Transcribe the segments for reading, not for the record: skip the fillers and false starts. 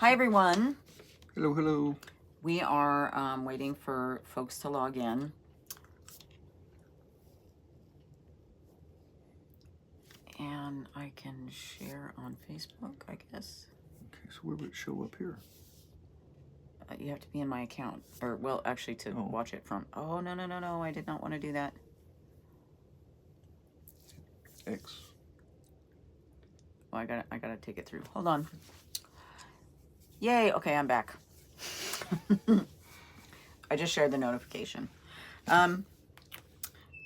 Hi, everyone. Hello, hello. We are waiting for folks to log in. And I can share on Facebook, I guess. Okay, so where would it show up here? You have to be in my account. Or, well, actually, to watch it from... Oh, no. I did not want to do that. X. Oh, I gotta take it through. Hold on. Yay. Okay, I'm back. I just shared the notification.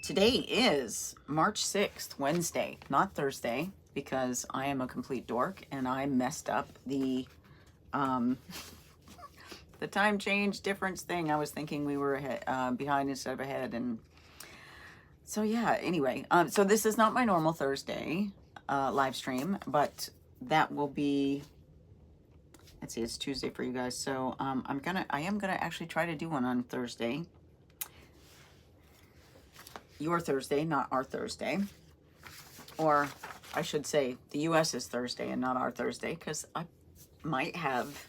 Today is March 6th, Wednesday, not Thursday, because I am a complete dork and I messed up the time change difference thing. I was thinking we were ahead, behind instead of ahead, and so yeah. Anyway, so this is not my normal Thursday live stream, but that will be. Let's see, it's Tuesday for you guys, so I am gonna actually try to do one on Thursday. Your Thursday, not our Thursday. Or I should say the US is Thursday and not our Thursday, because I might have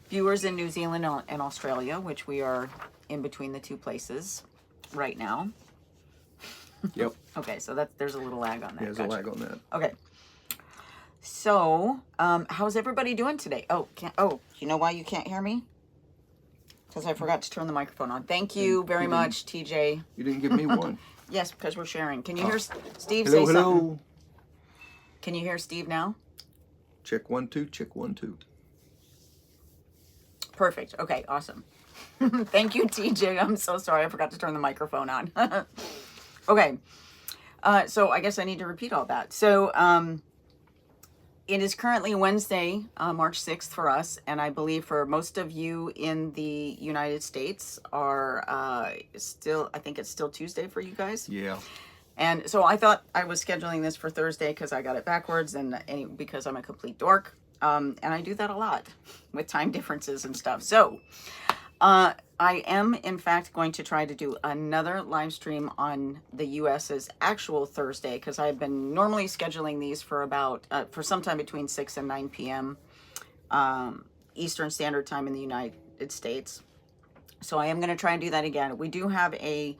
viewers in New Zealand and Australia, which we are in between the two places right now. Yep. Okay, so there's a little lag on that. Yeah, there's a lag on that. Okay. So, how's everybody doing today? Oh, you know why you can't hear me? Because I forgot to turn the microphone on. Thank you very much, TJ. You didn't give me one. Yes, because we're sharing. Can you hear Steve Hello, say hello. something? Can you hear Steve now? Check 1 2, check 1 2. Perfect. Okay, awesome. Thank you, TJ. I'm so sorry. I forgot to turn the microphone on. Okay. So I guess I need to repeat all that. So, it is currently Wednesday, March 6th for us, and I believe for most of you in the United States are I think it's still Tuesday for you guys. Yeah. And so I thought I was scheduling this for Thursday because I got it backwards and because I'm a complete dork. And I do that a lot with time differences and stuff. So I am, in fact, going to try to do another live stream on the US's actual Thursday, because I've been normally scheduling these for about, for sometime between 6 and 9 p.m. Eastern Standard Time in the United States. So I am going to try and do that again. We do have a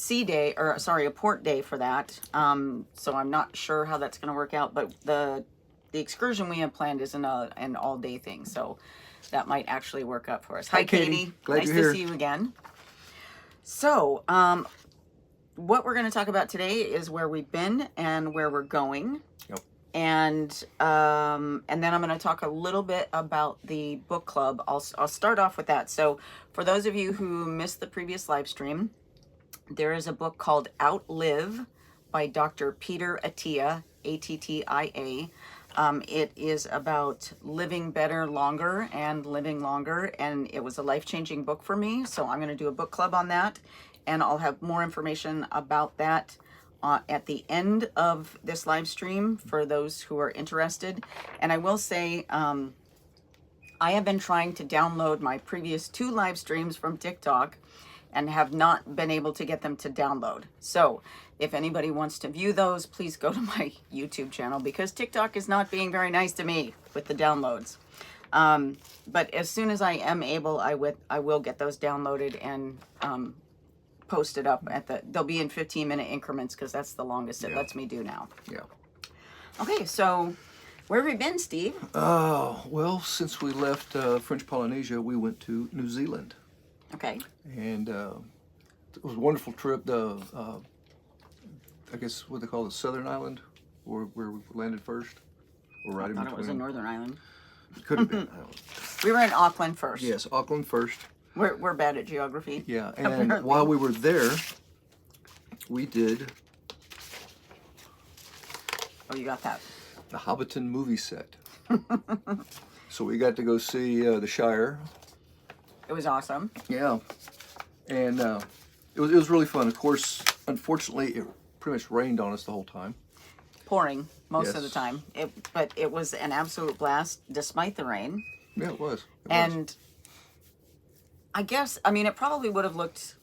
a port day for that. So I'm not sure how that's going to work out, but the excursion we have planned is an all-day thing. So that might actually work out for us. Hi, Katie. Glad nice you're to here. see you again. So, what we're going to talk about today is where we've been and where we're going. Yep. And then I'm going to talk a little bit about the book club. I'll start off with that. So, for those of you who missed the previous live stream, there is a book called Outlive by Dr. Peter Attia, Attia. It is about living better longer and living longer, and it was a life-changing book for me, so I'm going to do a book club on that, and I'll have more information about that at the end of this live stream for those who are interested. And I will say, I have been trying to download my previous 2 live streams from TikTok and have not been able to get them to download. So if anybody wants to view those, please go to my YouTube channel, because TikTok is not being very nice to me with the downloads. But as soon as I am able, I will get those downloaded and posted up they'll be in 15-minute increments, because that's the longest it lets me do now. Yeah. Okay, so where have we been, Steve? Well, since we left French Polynesia, we went to New Zealand. Okay. And it was a wonderful trip. I guess what they call the Southern Island, where we landed first, or right in between. I thought it was a Northern Island. Could have been. We were in Auckland first. Yes, Auckland first. We're bad at geography. Yeah, and apparently. while we were there, we did. Oh, you got that. The Hobbiton movie set. So we got to go see the Shire. It was awesome. Yeah, and it was really fun. Of course, unfortunately, it pretty much rained on us the whole time. Pouring most of the Yes. time. But it was an absolute blast despite the rain. Yeah, it was. And I guess, I mean, it probably would have looked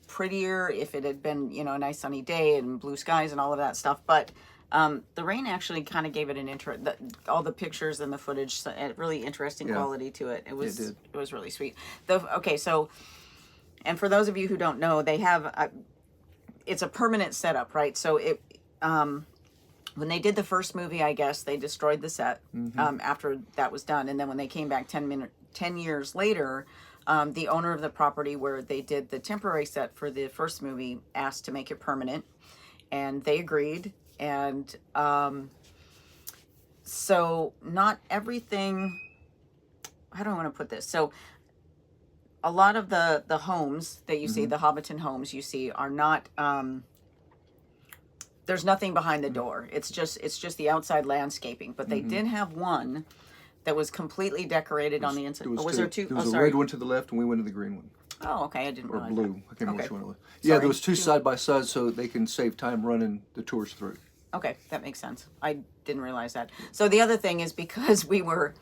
prettier if it had been, a nice sunny day and blue skies and all of that stuff. But The rain actually kind of gave it an all the pictures and the footage, a really interesting quality to it. It was really sweet. Okay, so, and for those of you who don't know, they have it's a permanent setup, right? So when they did the first movie, I guess they destroyed the set after that was done, and then when they came back 10 years later, the owner of the property where they did the temporary set for the first movie asked to make it permanent, and they agreed. And so not everything, how do I want to put this? So a lot of the homes that you see, the Hobbiton homes you see, are not, there's nothing behind the door. It's just the outside landscaping. But they did have one that was completely decorated on the inside. Was there two? There was a red one to the left, and we went to the green one. Oh, okay. I didn't realize Or blue. that. I can't remember which one it was. Yeah, there was two side by side, so they can save time running the tours through. Okay, that makes sense. I didn't realize that. So the other thing is because we were,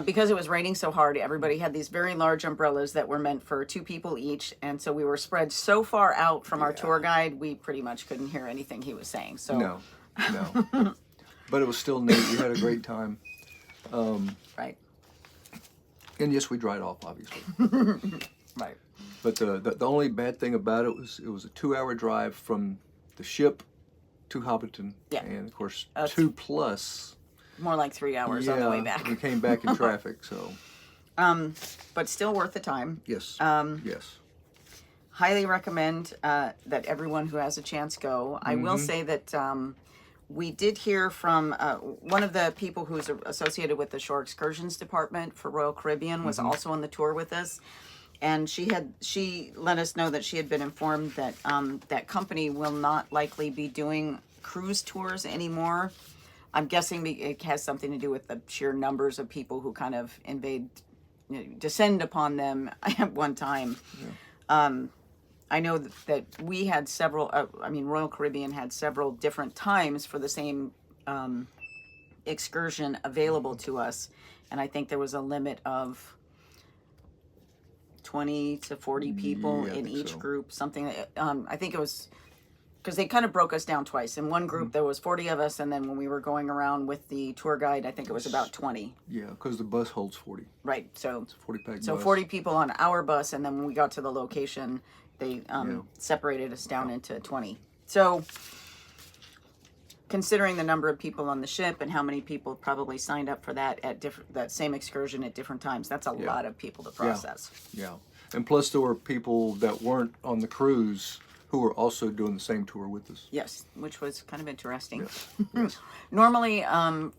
because it was raining so hard, everybody had these very large umbrellas that were meant for 2 people each. And so we were spread so far out from our tour guide, we pretty much couldn't hear anything he was saying. So No. But it was still neat. We had a great time. Right. And yes, we dried off, obviously. Right. But the only bad thing about it was a 2-hour drive from the ship to Hobbiton. Yeah. And of course, 2+. More like 3 hours on the way back. We came back in traffic, so. But still worth the time. Yes. Yes. Highly recommend that everyone who has a chance go. I will say that we did hear from one of the people who's associated with the Shore Excursions Department for Royal Caribbean was also on the tour with us. And she let us know that she had been informed that that company will not likely be doing cruise tours anymore. I'm guessing it has something to do with the sheer numbers of people who kind of descend upon them at one time. Yeah. I know that we had several, Royal Caribbean had several different times for the same excursion available to us. And I think there was a limit of 20 to 40 people in each group, something. I think it was, because they kind of broke us down twice. In one group, there was 40 of us, and then when we were going around with the tour guide, I think it was about 20. Yeah, because the bus holds 40. Right, so it's a 40-pack bus. So 40 people on our bus, and then when we got to the location, they separated us down into 20. So considering the number of people on the ship and how many people probably signed up for that at that same excursion at different times, that's a lot of people to process. Yeah. And plus there were people that weren't on the cruise who were also doing the same tour with us. Yes, which was kind of interesting. Yes. Normally,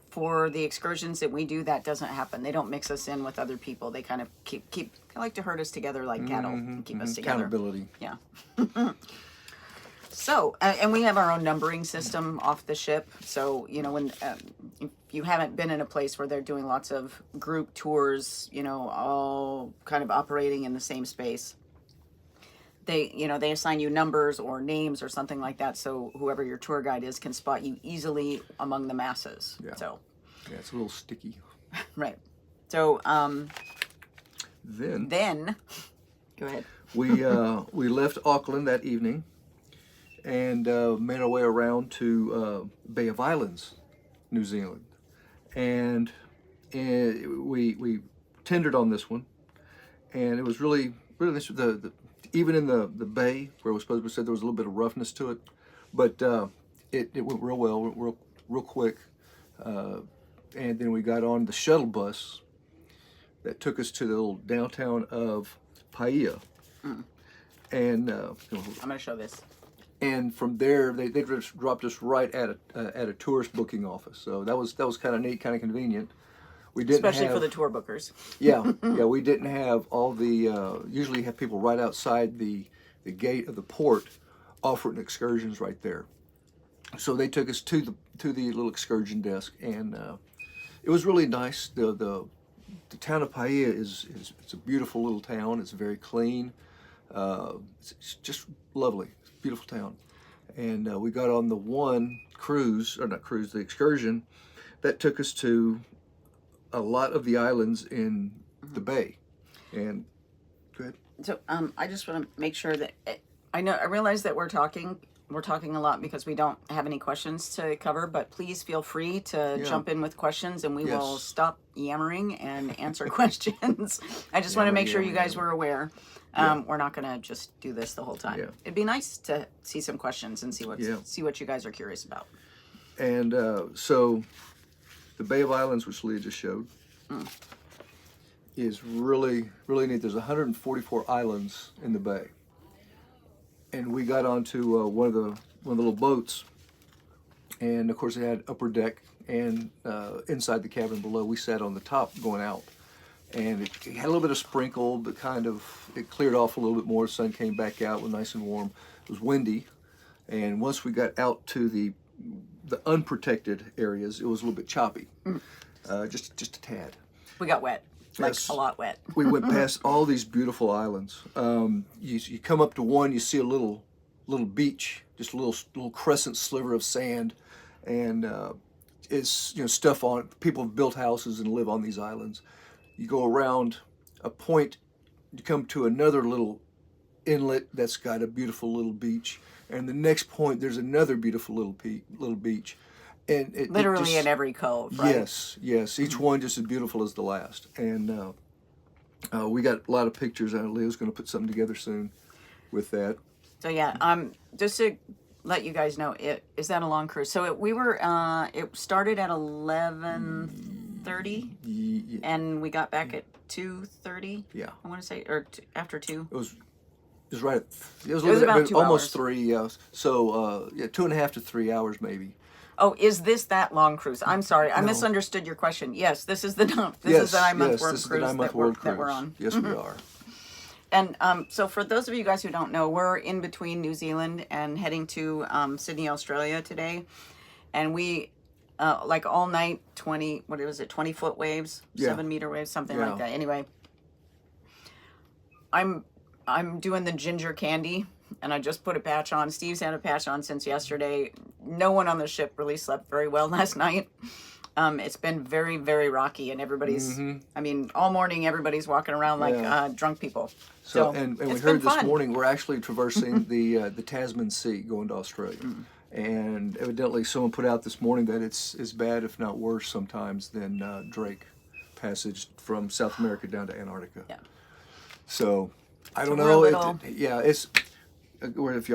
for the excursions that we do, that doesn't happen. They don't mix us in with other people. They kind of keep like to herd us together like cattle, and keep us together. Accountability. Yeah. So, and we have our own numbering system off the ship. So, when if you haven't been in a place where they're doing lots of group tours, all kind of operating in the same space, they assign you numbers or names or something like that. So whoever your tour guide is can spot you easily among the masses. Yeah. So. Yeah, it's a little sticky. Right. So, Then, go ahead. We left Auckland that evening and made our way around to Bay of Islands, New Zealand, and we tendered on this one, and it was really nice. Even in the bay where it was supposed to be said there was a little bit of roughness to it, but it went real well, real quick, and then we got on the shuttle bus that took us to the little downtown of Paia. And I'm going to show this. And from there, they just dropped us right at a tourist booking office. So that was kind of neat, kind of convenient. We didn't especially for the tour bookers. Yeah, we didn't have all the. Usually, you have people right outside the gate of the port offering excursions right there. So they took us to the little excursion desk, and it was really nice. The town of Paia it's a beautiful little town. It's very clean. It's just lovely. It's a beautiful town. And we got on the the excursion that took us to a lot of the islands in the bay. And go ahead. So I just want to make sure that I realize that we're talking we're talking a lot because we don't have any questions to cover, but please feel free to jump in with questions and we will stop yammering and answer questions. I just want to make sure you guys were aware. We're not going to just do this the whole time. Yeah. It'd be nice to see some questions and see what you guys are curious about. And so the Bay of Islands, which Leah just showed, is really, really neat. There's 144 islands in the bay. And we got onto one of the little boats, and of course it had upper deck, and inside the cabin below we sat on the top going out, and it had a little bit of sprinkle, but it cleared off a little bit more. The sun came back out, it was nice and warm. It was windy, and once we got out to the unprotected areas, it was a little bit choppy, just a tad. We got wet. Like a lot wet. We went past all these beautiful islands. You come up to one, you see a little beach, just a little crescent sliver of sand, and it's stuff on it. People have built houses and live on these islands. You go around a point, you come to another little inlet that's got a beautiful little beach, and the next point there's another beautiful little beach. And literally in every cove, right? Yes. Each one just as beautiful as the last. And we got a lot of pictures. Leah's going to put something together soon with that. So just to let you guys know, is that a long cruise? So it started at 11:30, and we got back at 2:30. Yeah, I want to say, or after 2. It was right. It was about 2 almost hours. 3. Yeah. So 2.5 to 3 hours maybe. Oh, is this that long cruise? I'm sorry, I misunderstood your question. Yes, this is the 9-month world cruise that we're on. Yes, we are. And so for those of you guys who don't know, we're in between New Zealand and heading to Sydney, Australia today. And we, like all night, 20-foot waves, 7-meter waves, something like that. Anyway, I'm doing the ginger candy, and I just put a patch on. Steve's had a patch on since yesterday. No one on the ship really slept very well last night. It's been very, very rocky, and everybody's, all morning everybody's walking around like drunk people. So and we heard this morning we're actually traversing the Tasman Sea going to Australia. And evidently someone put out this morning that it's as bad, if not worse sometimes, than Drake Passage from South America down to Antarctica. Yeah. So I don't know. It's or if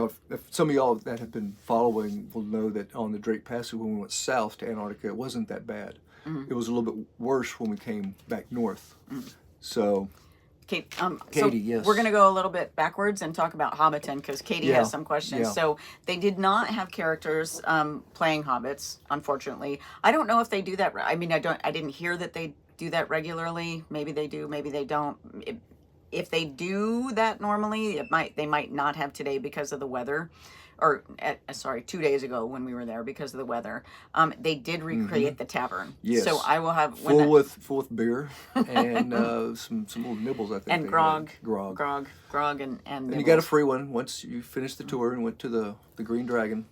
some of y'all that have been following will know that on the Drake Passage when we went south to Antarctica, it wasn't that bad. It was a little bit worse when we came back north. So, Katie, yes. We're going to go a little bit backwards and talk about Hobbiton because Katie has some questions. Yeah. So they did not have characters playing hobbits, unfortunately. I don't know if they do that. I mean, I didn't hear that they do that regularly. Maybe they do. Maybe they don't. If they do that normally, they might not have today because of the weather, or 2 days ago when we were there because of the weather. They did recreate the tavern. Yes. So I will have full with beer and some little nibbles. I think and grog, and and you got a free one once you finished the tour and went to the Green Dragon.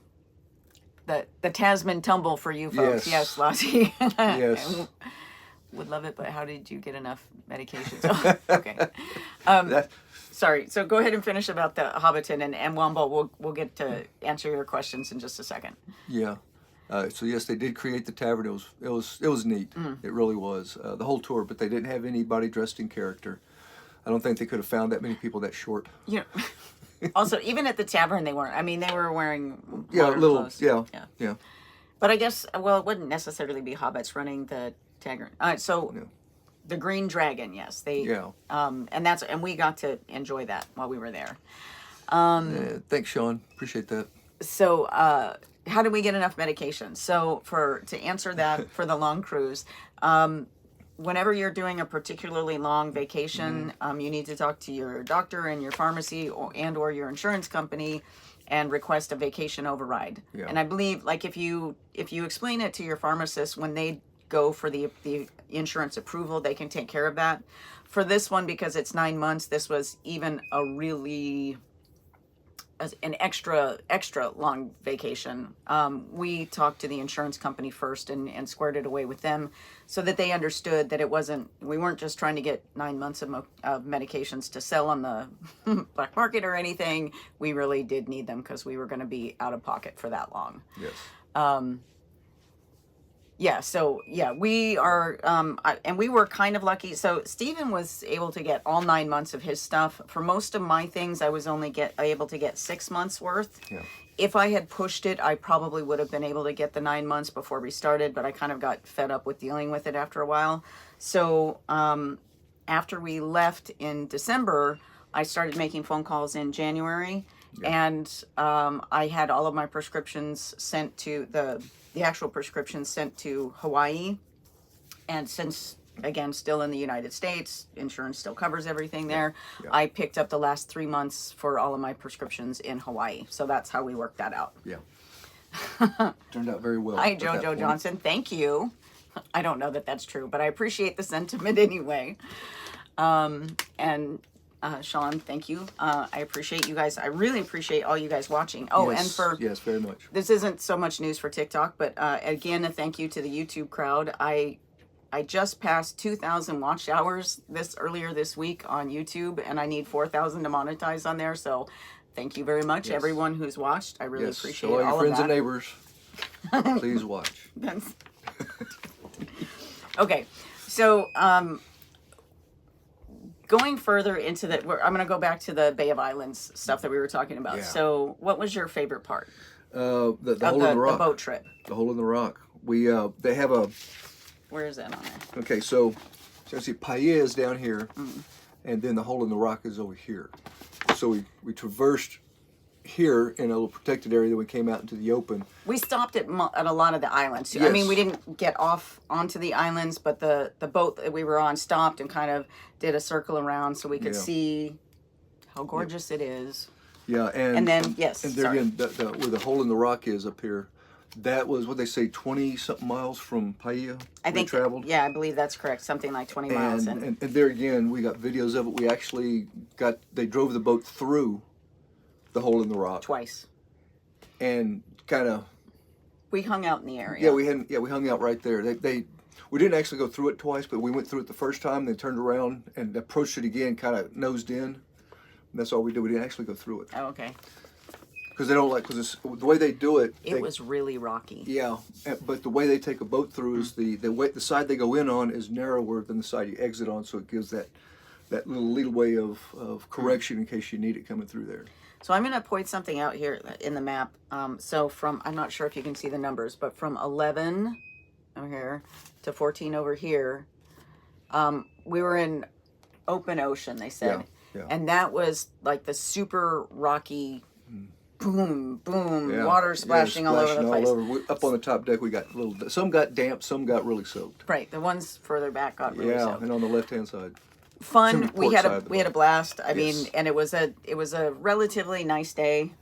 The Tasman tumble for you folks. Yes, Lottie. Yes. Would love it, but how did you get enough medications? Oh, okay. Sorry. So go ahead and finish about the Hobbiton and Wombo. We'll get to answer your questions in just a second. Yeah. So yes, they did create the tavern. It was neat. It really was the whole tour, but they didn't have anybody dressed in character. I don't think they could have found that many people that short. Yeah. Also, even at the tavern, they weren't. I mean, they were wearing clothes. Yeah. But I guess it wouldn't necessarily be hobbits running the tavern. The Green Dragon, yes, and we got to enjoy that while we were there. Thanks, Sean. Appreciate that. So, how do we get enough medication? So, to answer that for the long cruise, whenever you're doing a particularly long vacation, you need to talk to your doctor and your pharmacy or your insurance company and request a vacation override. Yeah. And I believe, like, if you explain it to your pharmacist when they go for the insurance approval, they can take care of that. For this one, because it's 9 months, this was even a really an extra long vacation. We talked to the insurance company first and squared it away with them so that they understood that we weren't just trying to get 9 months of medications to sell on the black market or anything. We really did need them because we were going to be out of pocket for that long. Yes. We are, and we were kind of lucky. So Stephen was able to get all 9 months of his stuff. For most of my things, I was only able to get 6 months worth. Yeah. If I had pushed it, I probably would have been able to get the 9 months before we started, but I kind of got fed up with dealing with it after a while. So after we left in December, I started making phone calls in January, and I had all of my prescriptions sent to the actual prescriptions sent to Hawaii. And since, again, still in the United States, insurance still covers everything there. Yeah. I picked up the last 3 months for all of my prescriptions in Hawaii. So that's how we worked that out. Yeah. Turned out very well. Hi, JoJo Johnson. Thank you. I don't know that that's true, but I appreciate the sentiment anyway. Sean, thank you. I appreciate you guys. I really appreciate all you guys watching. Oh, yes, and yes, very much. This isn't so much news for TikTok, but again, a thank you to the YouTube crowd. I just passed 2,000 watch hours earlier this week on YouTube, and I need 4,000 to monetize on there. So, thank you very much, everyone who's watched. I really appreciate all of that. All your friends and neighbors, please watch. Okay, so going further into that, I'm going to go back to the Bay of Islands stuff that we were talking about. Yeah. So, what was your favorite part? The hole in the rock. The boat trip. The hole in the rock. They have a. Where is that on there? Okay, so you see, Paia is down here, and then the hole in the rock is over here. So we traversed here in a little protected area, then we came out into the open. We stopped at a lot of the islands. Yes. I mean, we didn't get off onto the islands, but the boat that we were on stopped and kind of did a circle around so we could see how gorgeous it is. Yeah, and then, yes, and there again, where the hole in the rock is up here, that was, what they say, 20-something miles from Paia. I think, traveled. Yeah, I believe that's correct. Something like 20 miles. And there again, we got videos of it. We actually they drove the boat through the hole in the rock. Twice. And kind of. We hung out in the area. Yeah, we hung out right there. We didn't actually go through it twice, but we went through it the first time, then turned around and approached it again, kind of nosed in. And that's all we did. We didn't actually go through it. Oh, okay. Because they don't because the way they do it. It was really rocky. Yeah, but the way they take a boat through is the side they go in on is narrower than the side you exit on, so it gives that little leeway of correction in case you need it coming through there. So I'm going to point something out here in the map. So I'm not sure if you can see the numbers, but from 11 over here to 14 over here, we were in open ocean, they said. Yeah. And that was like the super rocky boom, water splashing all over the place. Up on the top deck, we got some got damp, some got really soaked. Right, the ones further back got really soaked. And on the left-hand side. Fun. We had a blast. I mean, and it was a relatively nice day.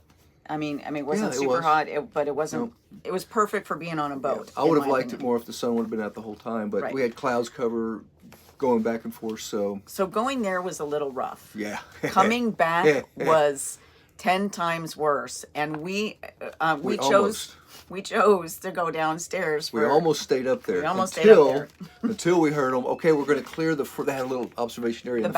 I mean, it wasn't super hot, but it wasn't. No. It was perfect for being on a boat. I would have liked it more if the sun would have been out the whole time, but we had clouds cover going back and forth. So going there was a little rough. Yeah. Coming back was 10 times worse, and we chose to go downstairs. We almost stayed up there. Until we heard them. Okay, we're going to clear they had a little observation area in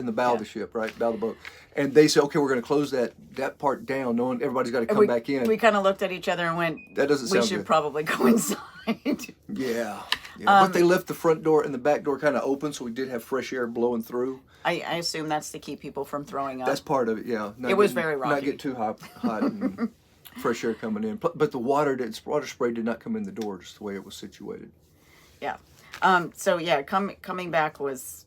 the bow of the ship, right, bow of the boat, and they said, okay, we're going to close that part down, knowing everybody's got to come back in. We kind of looked at each other and went, "That doesn't sound good. We should probably go inside." Yeah. But they left the front door and the back door kind of open, so we did have fresh air blowing through. I assume that's to keep people from throwing up. That's part of it, yeah. It was very rocky. Not get too hot and fresh air coming in. But the water spray did not come in the door, just the way it was situated. Yeah. Coming back was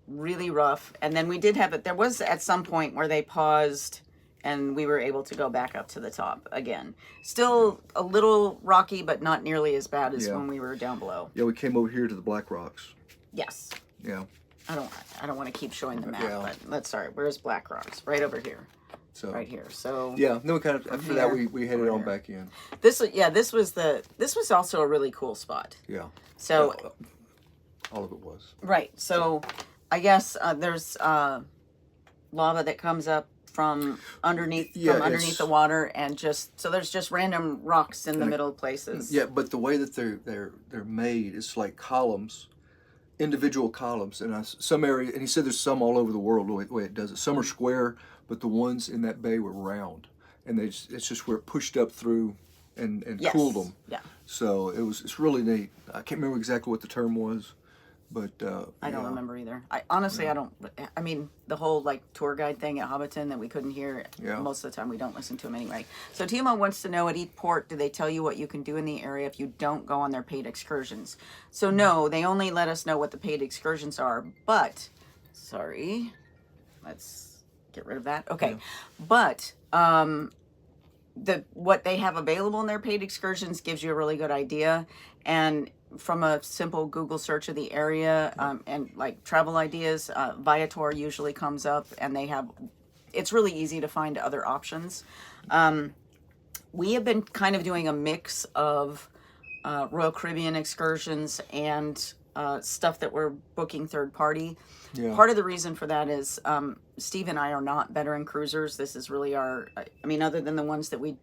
really rough. And then we did have it. There was at some point where they paused and we were able to go back up to the top again. Still a little rocky, but not nearly as bad as when we were down below. Yeah, we came over here to the Black Rocks. Yes. Yeah. I don't want to keep showing the map, but where's Black Rocks? Right over here. So right here. So yeah, then we kind of after that we headed on back in. This was also a really cool spot. Yeah. So all of it was. Right. So I guess there's lava that comes up from underneath Yeah, the water, and so there's just random rocks in the middle of places. Yeah, but the way that they're made, it's like columns, individual columns, and some area. And he said there's some all over the world the way it does it. Some are square, but the ones in that bay were round, and it's just where it pushed up through and Yes. cooled them. Yeah. So it's really neat. I can't remember exactly what the term was, but I don't yeah. remember either. I honestly, I mean, the whole like tour guide thing at Hobbiton that we couldn't hear, Yeah. most of the time we don't listen to them anyway. So Timo wants to know, at each port, do they tell you what you can do in the area if you don't go on their paid excursions? So no, they only let us know what the paid excursions are, but, sorry, let's get rid of that. Okay, Yeah. but, what they have available in their paid excursions gives you a really good idea. And from a simple Google search of the area, and like travel ideas, Viator usually comes up, and it's really easy to find other options. We have been kind of doing a mix of Royal Caribbean excursions and stuff that we're booking third party. Yeah. Part of the reason for that is Steve and I are not veteran cruisers. This is really I mean, other than the ones that we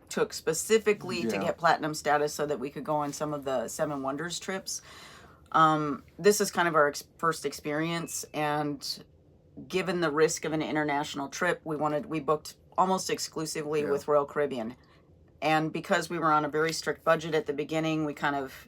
took specifically to Yeah. get platinum status so that we could go on some of the Seven Wonders trips. This is kind of our first experience, and given the risk of an international trip, we booked almost exclusively Yeah. with Royal Caribbean. And because we were on a very strict budget at the beginning, we kind of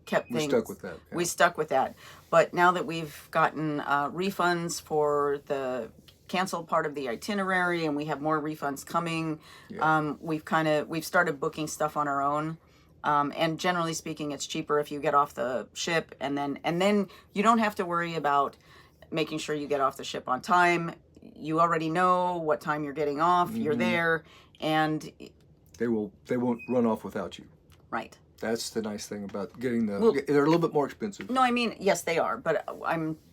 kept things. We stuck with that. Yeah. We stuck with that. But now that we've gotten refunds for the canceled part of the itinerary, and we have more refunds coming, Yeah. we've started booking stuff on our own. And generally speaking, it's cheaper if you get off the ship, and then you don't have to worry about making sure you get off the ship on time. You already know what time you're getting off. You're there, and They won't run off without you. right. That's the nice thing about getting Well- they're a little bit more expensive. No, I mean, yes, they are, but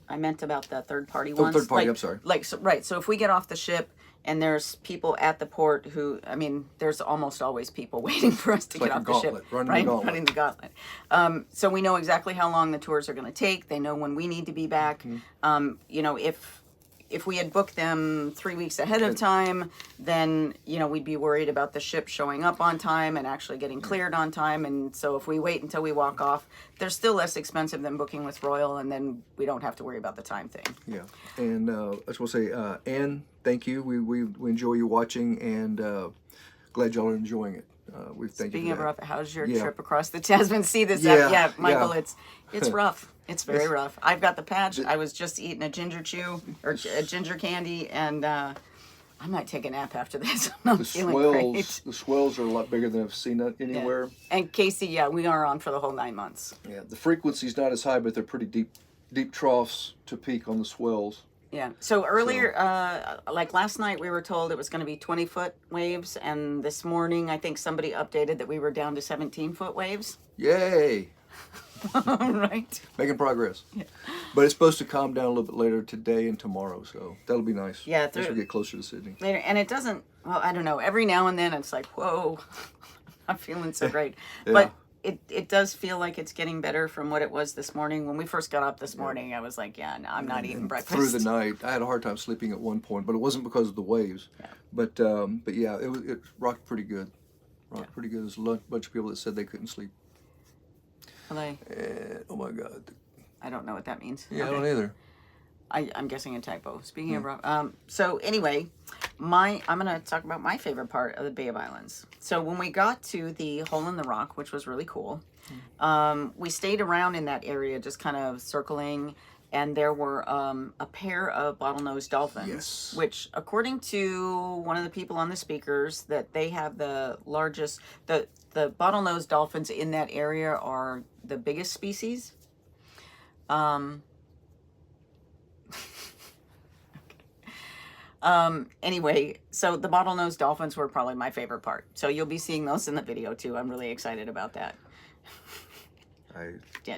I meant about the third party Oh, ones. third party, Like, I'm sorry. Like, so, right. So if we get off the ship and there's people at the port who, I mean, there's almost always people waiting for us to like get a off the ship. gauntlet, running the Right? gauntlet. Running the gauntlet. So we know exactly how long the tours are going to take. They know when we need to be back. You know, if we had booked them 3 weeks ahead of time, then, you know, we'd be worried about the ship showing up on time and actually getting cleared on time. And so if we wait until we walk off, they're still less expensive than booking with Royal, and then we don't have to worry about the time thing. Yeah, and I just want to say, Ann, thank you. We enjoy you watching, and glad y'all are enjoying it. We thank Speaking you of for that. rough, how's your Yeah. trip across the Tasman Sea this Yeah, yeah, Michael, yeah. it's rough. It's very rough. I've got the patch. I was just eating a ginger chew or a ginger candy, and I might take a nap after this. I'm The feeling swells, great. the swells are a lot bigger than I've seen it Yeah. anywhere. And Casey, yeah, we are on for the whole 9 months. Yeah, the frequency's not as high, but they're pretty deep troughs to peak on the swells. Yeah. So earlier, like last night, we were told it was going to be 20-foot waves, and this morning, I think somebody updated that we were down to 17-foot waves. Yay! Right. Making progress. Yeah. But it's supposed to calm down a little bit later today and tomorrow, so that'll be nice. Yeah, as we get closer to Sydney. Later, and it doesn't. Well, I don't know. Every now and then, it's like, whoa, I'm feeling so great. Yeah. But it does feel like it's getting better from what it was this morning. When we first got up this morning, I was like, yeah, no, I'm not eating And breakfast. through the night. I had a hard time sleeping at one point, but it wasn't because of the waves. Yeah. But yeah, it rocked pretty good. Pretty good. There's a bunch of people that said they couldn't sleep. Well, And, oh my God. I don't know what that means. Yeah, Okay. I don't either. I'm guessing a typo. Speaking of, so anyway, I'm going to talk about my favorite part of the Bay of Islands. So when we got to the Hole in the Rock, which was really cool, we stayed around in that area, just kind of circling, and there were a pair of bottlenose dolphins, Yes. which, according to one of the people on the speakers, that they have the largest, the bottlenose dolphins in that area are the biggest species. Anyway, so the bottlenose dolphins were probably my favorite part. So you'll be seeing those in the video too. I'm really excited about that. Yeah,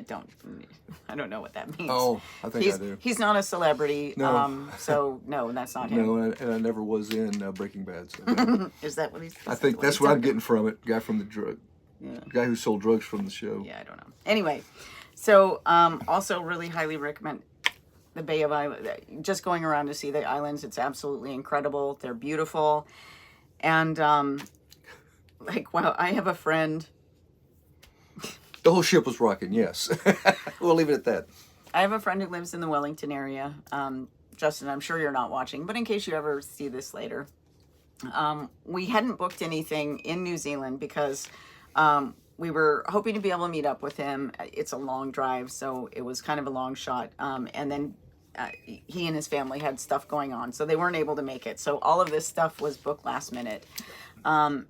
I don't know what that means. Oh, I think I do. He's not a celebrity. No. So no, that's not him. No, and I never was in Breaking Bad. So no. Is that what he's? I think that's what I'm getting from it. Guy from the drug, Yeah. guy who sold drugs from the show. Yeah, I don't know. Anyway, so also really highly recommend. the Bay of Islands, just going around to see the islands, it's absolutely incredible. They're beautiful. And like, wow, I have a friend. The whole ship was rocking, yes. We'll leave it at that. I have a friend who lives in the Wellington area. Justin, I'm sure you're not watching, but in case you ever see this later, we hadn't booked anything in New Zealand because we were hoping to be able to meet up with him. It's a long drive, so it was kind of a long shot. And then he and his family had stuff going on, so they weren't able to make it. So all of this stuff was booked last minute. And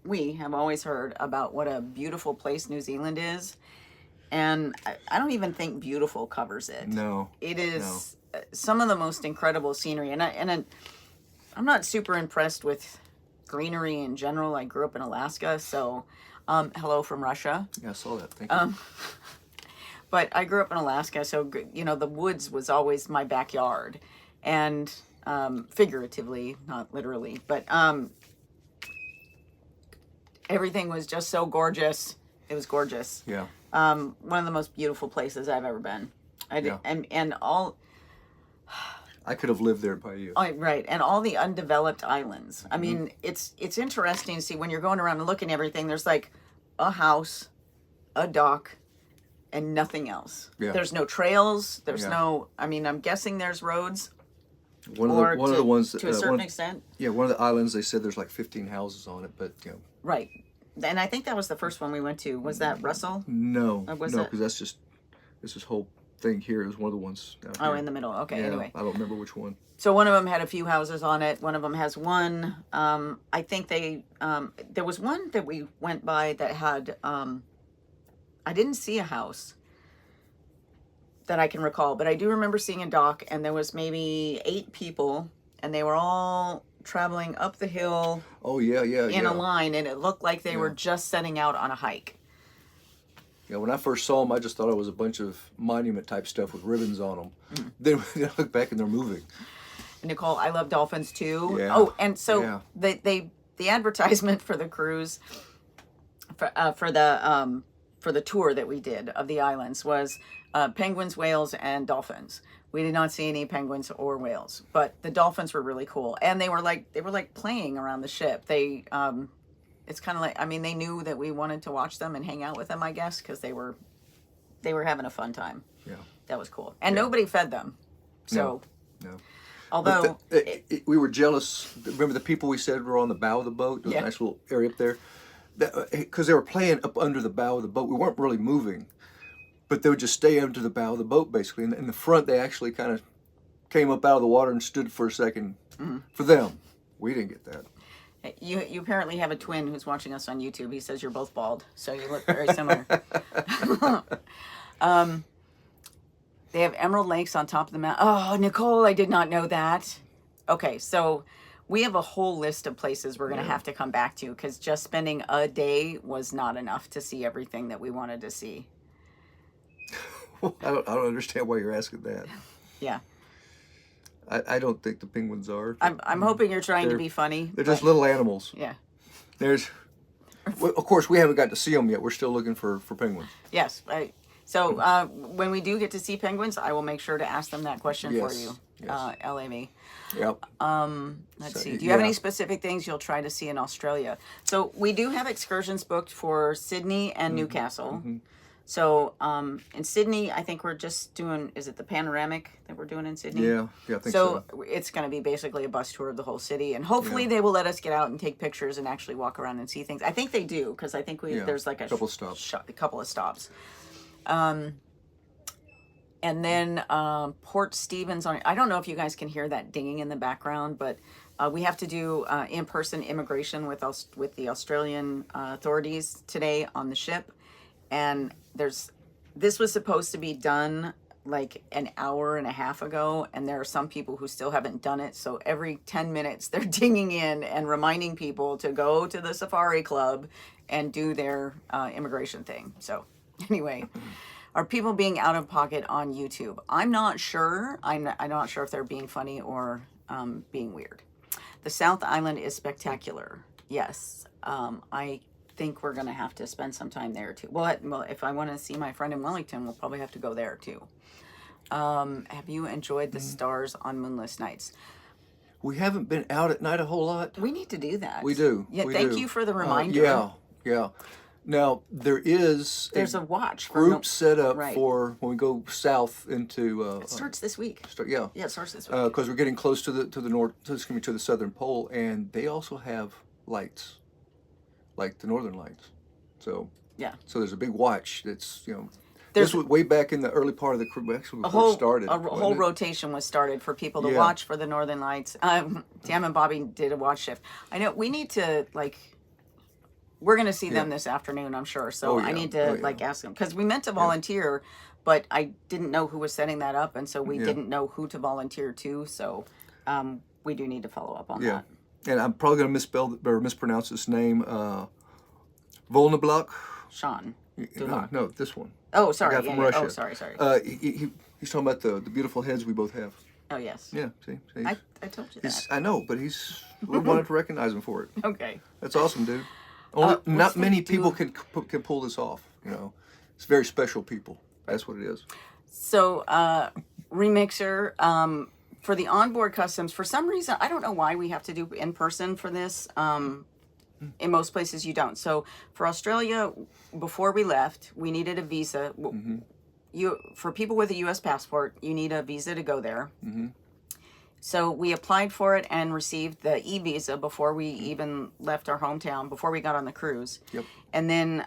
we have always heard about what a beautiful place New Zealand is. And I don't even think beautiful covers it. No. It is some of the most incredible scenery. And I'm not super impressed with greenery in general. I grew up in Alaska, so hello from Russia. Yeah, I saw that. Thank you. But I grew up in Alaska, so the woods was always my backyard, and figuratively, not literally, but everything was just so gorgeous. It was gorgeous. Yeah. One of the most beautiful places I've ever been. And all. I could have lived there by you. Oh, right, and all the undeveloped islands. I mean, it's interesting to see when you're going around and looking at everything. There's like a house, a dock, and nothing else. Yeah. There's no trails. There's no. I mean, I'm guessing there's roads. One of the ones to a certain extent. Yeah, one of the islands. They said there's like 15 houses on it, but Right, and I think that was the first one we went to. Was that Russell? No, Or was no, it? because that's just this whole thing here is one of the ones down Oh, here. in the middle. Okay, Yeah, anyway. I don't remember which one. So one of them had a few houses on it. One of them has one. I think there was one that we went by that had, I didn't see a house that I can recall, but I do remember seeing a dock, and there was maybe 8 people, and they were all traveling up the hill Oh yeah, in a line, and it looked like they were just setting out on a hike. Yeah, when I first saw them, I just thought it was a bunch of monument type stuff with ribbons on them. Then I look back and they're moving. Nicole, I love dolphins too. Yeah. Oh, and so the advertisement for the cruise for the tour that we did of the islands was penguins, whales, and dolphins. We did not see any penguins or whales, but the dolphins were really cool, and they were like playing around the ship. They it's kind of like, I mean, they knew that we wanted to watch them and hang out with them, I guess, because they were having a fun time. Yeah, that was cool, and nobody fed them. So no. Although we were jealous. Remember the people we said were on the bow of the boat? There was a nice little area up there. Because they were playing up under the bow of the boat. We weren't really moving, but they would just stay under the bow of the boat, basically. And in the front, they actually kind of came up out of the water and stood for a second for them. We didn't get that. You apparently have a twin who's watching us on YouTube. He says you're both bald, so you look very similar. They have emerald lakes on top of the mountain. Oh, Nicole, I did not know that. Okay, so we have a whole list of places we're going to have to come back to, because just spending a day was not enough to see everything that we wanted to see. I don't understand why you're asking that. Yeah. I don't think the penguins are. I'm hoping you're trying to be funny. They're just little animals. Yeah. Of course, we haven't got to see them yet. We're still looking for penguins. Yes. So when we do get to see penguins, I will make sure to ask them that question for you, LAV. Yep. Let's see. Do you have any specific things you'll try to see in Australia? So we do have excursions booked for Sydney and Newcastle. So in Sydney, I think we're just doing, is it the panoramic that we're doing in Sydney? Yeah, I think so. So it's going to be basically a bus tour of the whole city, and hopefully they will let us get out and take pictures and actually walk around and see things. I think they do, because I think there's like a couple of stops. And then Port Stevens. I don't know if you guys can hear that dinging in the background, but we have to do in-person immigration with the Australian authorities today on the ship, and this was supposed to be done like an hour and a half ago, and there are some people who still haven't done it. So every 10 minutes they're dinging in and reminding people to go to the safari club and do their immigration thing. So anyway, are people being out of pocket on YouTube? I'm not sure. I'm not sure if they're being funny or being weird. The South Island is spectacular. Yes. I think we're going to have to spend some time there too. Well, if I want to see my friend in Wellington, we'll probably have to go there too. Have you enjoyed the stars on moonless nights? We haven't been out at night a whole lot. We need to do that. We do. Yeah, we thank do. you for the reminder. Yeah. Now, there's a watch for group set up right. for when we go south into... it starts this week. Yeah, it starts this week. Because we're getting close to the north, to the southern pole, and they also have lights, like the northern lights. So so there's a big watch that's, this was way back in the early part of the crew. Actually, when we first started. A whole rotation was started for people to watch for the northern lights. Tam and Bobby did a watch shift. I know we need to, we're going to see them this afternoon, I'm sure. So I need to, ask them. Because we meant to volunteer, but I didn't know who was setting that up. And so we didn't know who to volunteer to. So we do need to follow up on that. And I'm probably going to misspell or mispronounce his name. Volnablock. Sean. No, this one. Oh, sorry. The guy from Russia. Oh, sorry. He's talking about the beautiful heads we both have. Oh, yes. Yeah, see? I told you that. I know, but we wanted to recognize him for it. Okay. That's awesome, dude. Not many people can pull this off, It's very special people. That's what it is. So, Remixer, for the onboard customs, for some reason, I don't know why we have to do in person for this. In most places you don't. So for Australia, before we left, we needed a visa. For people with a U.S. passport, you need a visa to go there. So we applied for it and received the e-visa before we even left our hometown, before we got on the cruise. Yep. And then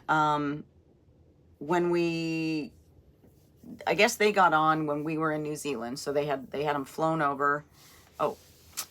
when I guess they got on when we were in New Zealand, so they had them flown over. Oh.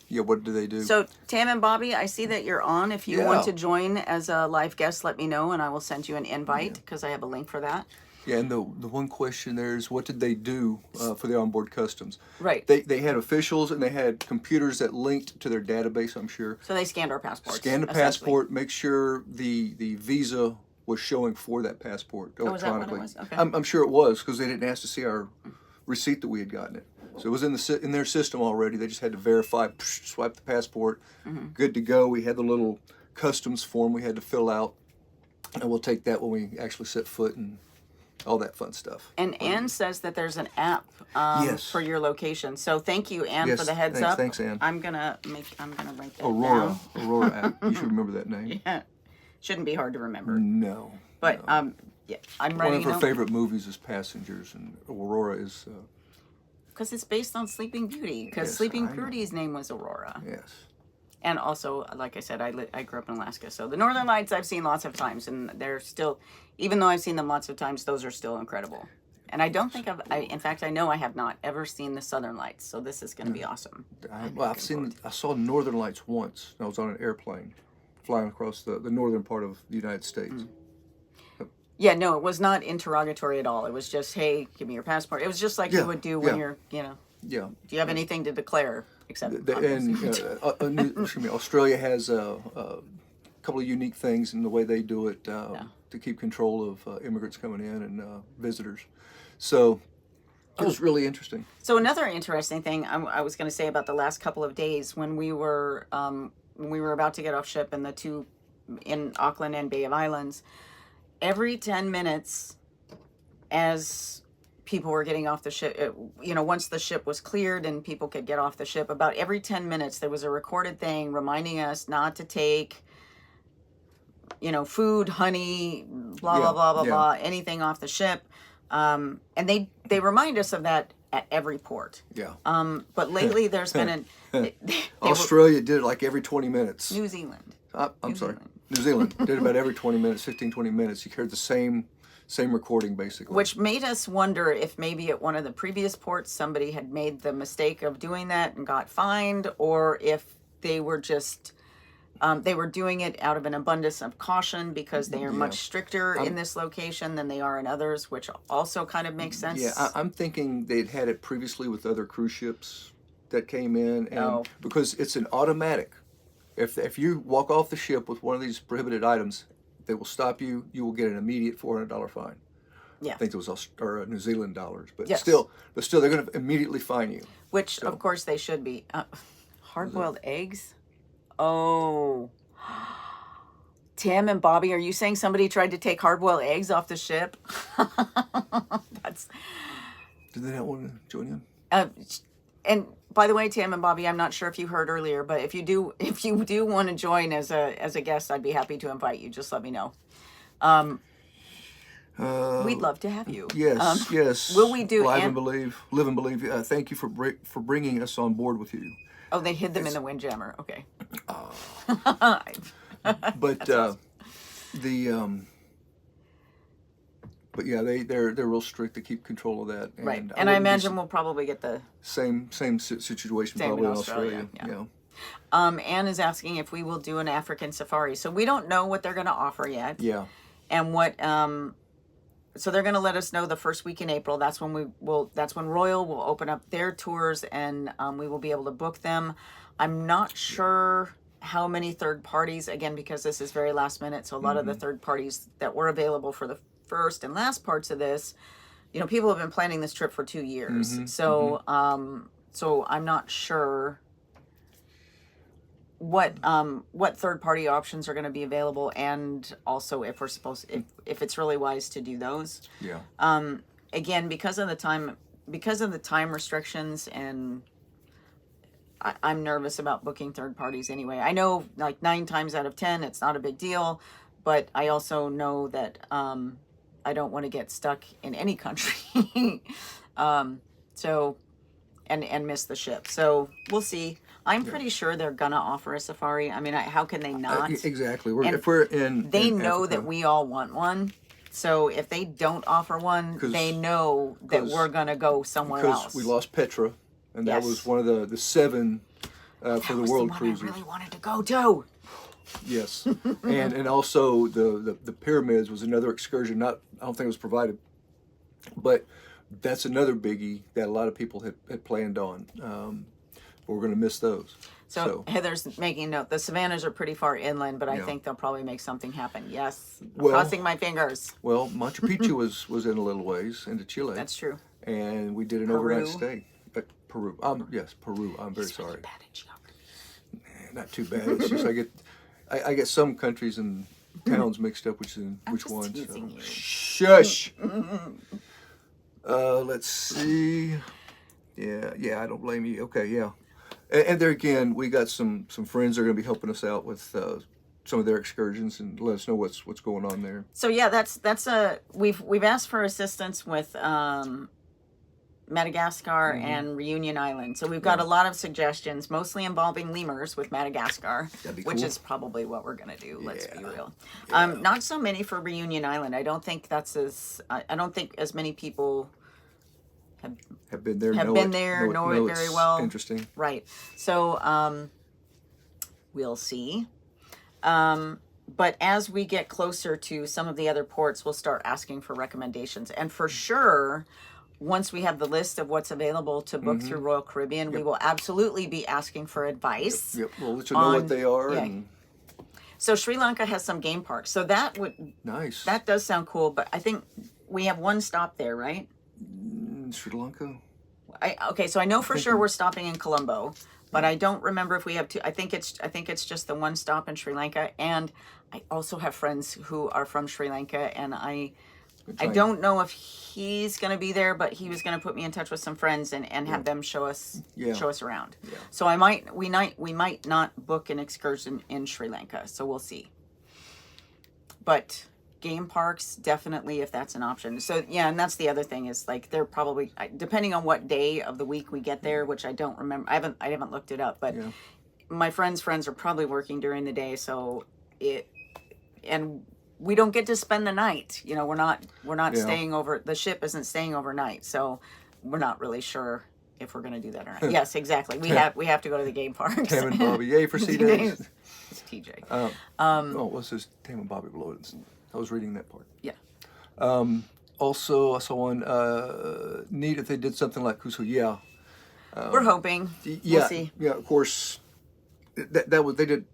Yeah, what do they do? So, Tam and Bobby, I see that you're on. If you want to join as a live guest, let me know, and I will send you an invite because I have a link for that. Yeah, and the one question there is, what did they do for the onboard customs? Right. They had officials, and they had computers that linked to their database, I'm sure. So they scanned our passports. Scanned the passport, make sure the visa was showing for that passport electronically. Was that what it was? Okay. I'm sure it was, because they didn't ask to see our receipt that we had gotten it. So it was in their system already. They just had to verify, swipe the passport, good to go. We had the little customs form we had to fill out, and we'll take that when we actually set foot and all that fun stuff. And Ann says that there's an app for your location. So thank you, Ann, for the heads up. Thanks, Ann. I'm gonna write that down. Aurora app. You should remember that name. Yeah, shouldn't be hard to remember. No. But I'm One writing. of her favorite movies is Passengers, and Aurora is. Because it's based on Sleeping Beauty. Because Sleeping Beauty's name was Aurora. Yes. And also, like I said, I grew up in Alaska. So the Northern Lights I've seen lots of times. And they're still, even though I've seen them lots of times, those are still incredible. And I don't think in fact, I know I have not ever seen the Southern Lights. So this is going to be awesome. I saw Northern Lights once. I was on an airplane flying across the northern part of the United States. Yeah, no, it was not interrogatory at all. It was just, hey, give me your passport. It was just like you would do when you're, Yeah. Do you have anything to declare? Except Australia has a couple of unique things in the way they do it to keep control of immigrants coming in and visitors. So it was really interesting. So another interesting thing I was going to say about the last couple of days when we were about to get off ship in the two in Auckland and Bay of Islands. Every 10 minutes, as people were getting off the ship, once the ship was cleared and people could get off the ship, about every 10 minutes there was a recorded thing reminding us not to take, food, honey, blah, anything off the ship. And they remind us of that at every port. Yeah. But lately there's been Australia did it like every 20 minutes. New Zealand. New Zealand did about every 20 minutes, 15, 20 minutes. You heard the same recording, basically. Which made us wonder if maybe at one of the previous ports somebody had made the mistake of doing that and got fined, or if they were just, they were doing it out of an abundance of caution because they are much stricter in this location than they are in others, which also kind of makes sense. Yeah, I'm thinking they'd had it previously with other cruise ships that came in, and because it's an automatic. If you walk off the ship with one of these prohibited items, they will stop you. You will get an immediate $400 fine. Yeah. I think it was New Zealand dollars, but still, they're going to immediately fine you. Which, of course, they should be. Hard-boiled eggs? Oh. Tam and Bobby, are you saying somebody tried to take hard-boiled eggs off the ship? That's Did they not want to join in? and by the way, Tam and Bobby, I'm not sure if you heard earlier, but if you do want to join as a guest, I'd be happy to invite you. Just let me know. We'd love to have you. Yes, yes. Will we do live and believe? Live and believe. Thank you for bringing us on board with you. Oh, they hid them in the windjammer. Okay. But but yeah, they're real strict to keep control of that. And right. And I imagine we'll probably get the same situation same probably in in Australia. Yeah. Anne is asking if we will do an African safari. So we don't know what they're going to offer yet. Yeah. And what so they're going to let us know the first week in April. That's when that's when Royal will open up their tours, and we will be able to book them. I'm not sure how many third parties, again, because this is very last minute. So a lot of the third parties that were available for the first and last parts of this, people have been planning this trip for 2 years. So so I'm not sure what third party options are going to be available, and also if we're supposed if it's really wise to do those. Yeah. Again, because of the time restrictions, and I'm nervous about booking third parties anyway. I know like 9 times out of 10 it's not a big deal, but I also know that I don't want to get stuck in any country. So and miss the ship. So we'll see. I'm pretty sure they're gonna offer a safari. I mean, how can they not? Exactly. If we're in, they in know Africa, that we all want one. So if they don't offer one, they know that we're gonna go somewhere else. Because we lost Petra, and that Yes. was one of the 7 for the world cruisers. I really wanted to go to. Yes, and also the pyramids was another excursion. I don't think it was provided, but that's another biggie that a lot of people had planned on. We're going to miss those. So Heather's making note. The Savannas are pretty far inland, but I think they'll probably make something happen. Yes, crossing my fingers. Well, Machu Picchu was in a little ways into Chile. That's true. And we did an overnight stay at Peru. Yes, Peru. I'm very sorry. Really bad at geography. Not too bad. It's just I get some countries and towns mixed up, which ones. Teasing you. Shush. Let's see. Yeah, I don't blame you. Okay, yeah. And there again, we got some friends that are going to be helping us out with some of their excursions and let us know what's going on there. So yeah, that's we've asked for assistance with Madagascar and Reunion Island. So we've got a lot of suggestions, mostly involving lemurs with Madagascar, which is probably what we're gonna do. Let's be real. Not so many for Reunion Island. I don't think I don't think as many people have been there, know it very well. Interesting. Right. So we'll see. But as we get closer to some of the other ports, we'll start asking for recommendations. And for sure, once we have the list of what's available to book through Royal Caribbean, we will absolutely be asking for advice. Yep. We'll let you know what they are. Yeah. And so Sri Lanka has some game parks. So that nice. That does sound cool, but I think we have one stop there, right? Sri Lanka? Okay, so I know for sure we're stopping in Colombo, but I don't remember if we have two. I think it's just the one stop in Sri Lanka, and I also have friends who are from Sri Lanka, and I don't know if he's going to be there, but he was going to put me in touch with some friends and have them show us around. Yeah. So we might not book an excursion in Sri Lanka, so we'll see. But game parks, definitely, if that's an option. So yeah, and that's the other thing is like they're probably, depending on what day of the week we get there, which I don't remember. I haven't looked it up, but my friends are probably working during the day, so and we don't get to spend the night. We're not staying over. The ship isn't staying overnight, so we're not really sure if we're going to do that or not. Yes, exactly. We have to go to the game parks. Tam and Bobby, yay for sea days. It's TJ. What's this? Tam and Bobby below it. I was reading that part. Yeah. Also, I saw one neat if they did something like Kusu. Yeah. We're hoping. We'll see. Yeah. Of course, they did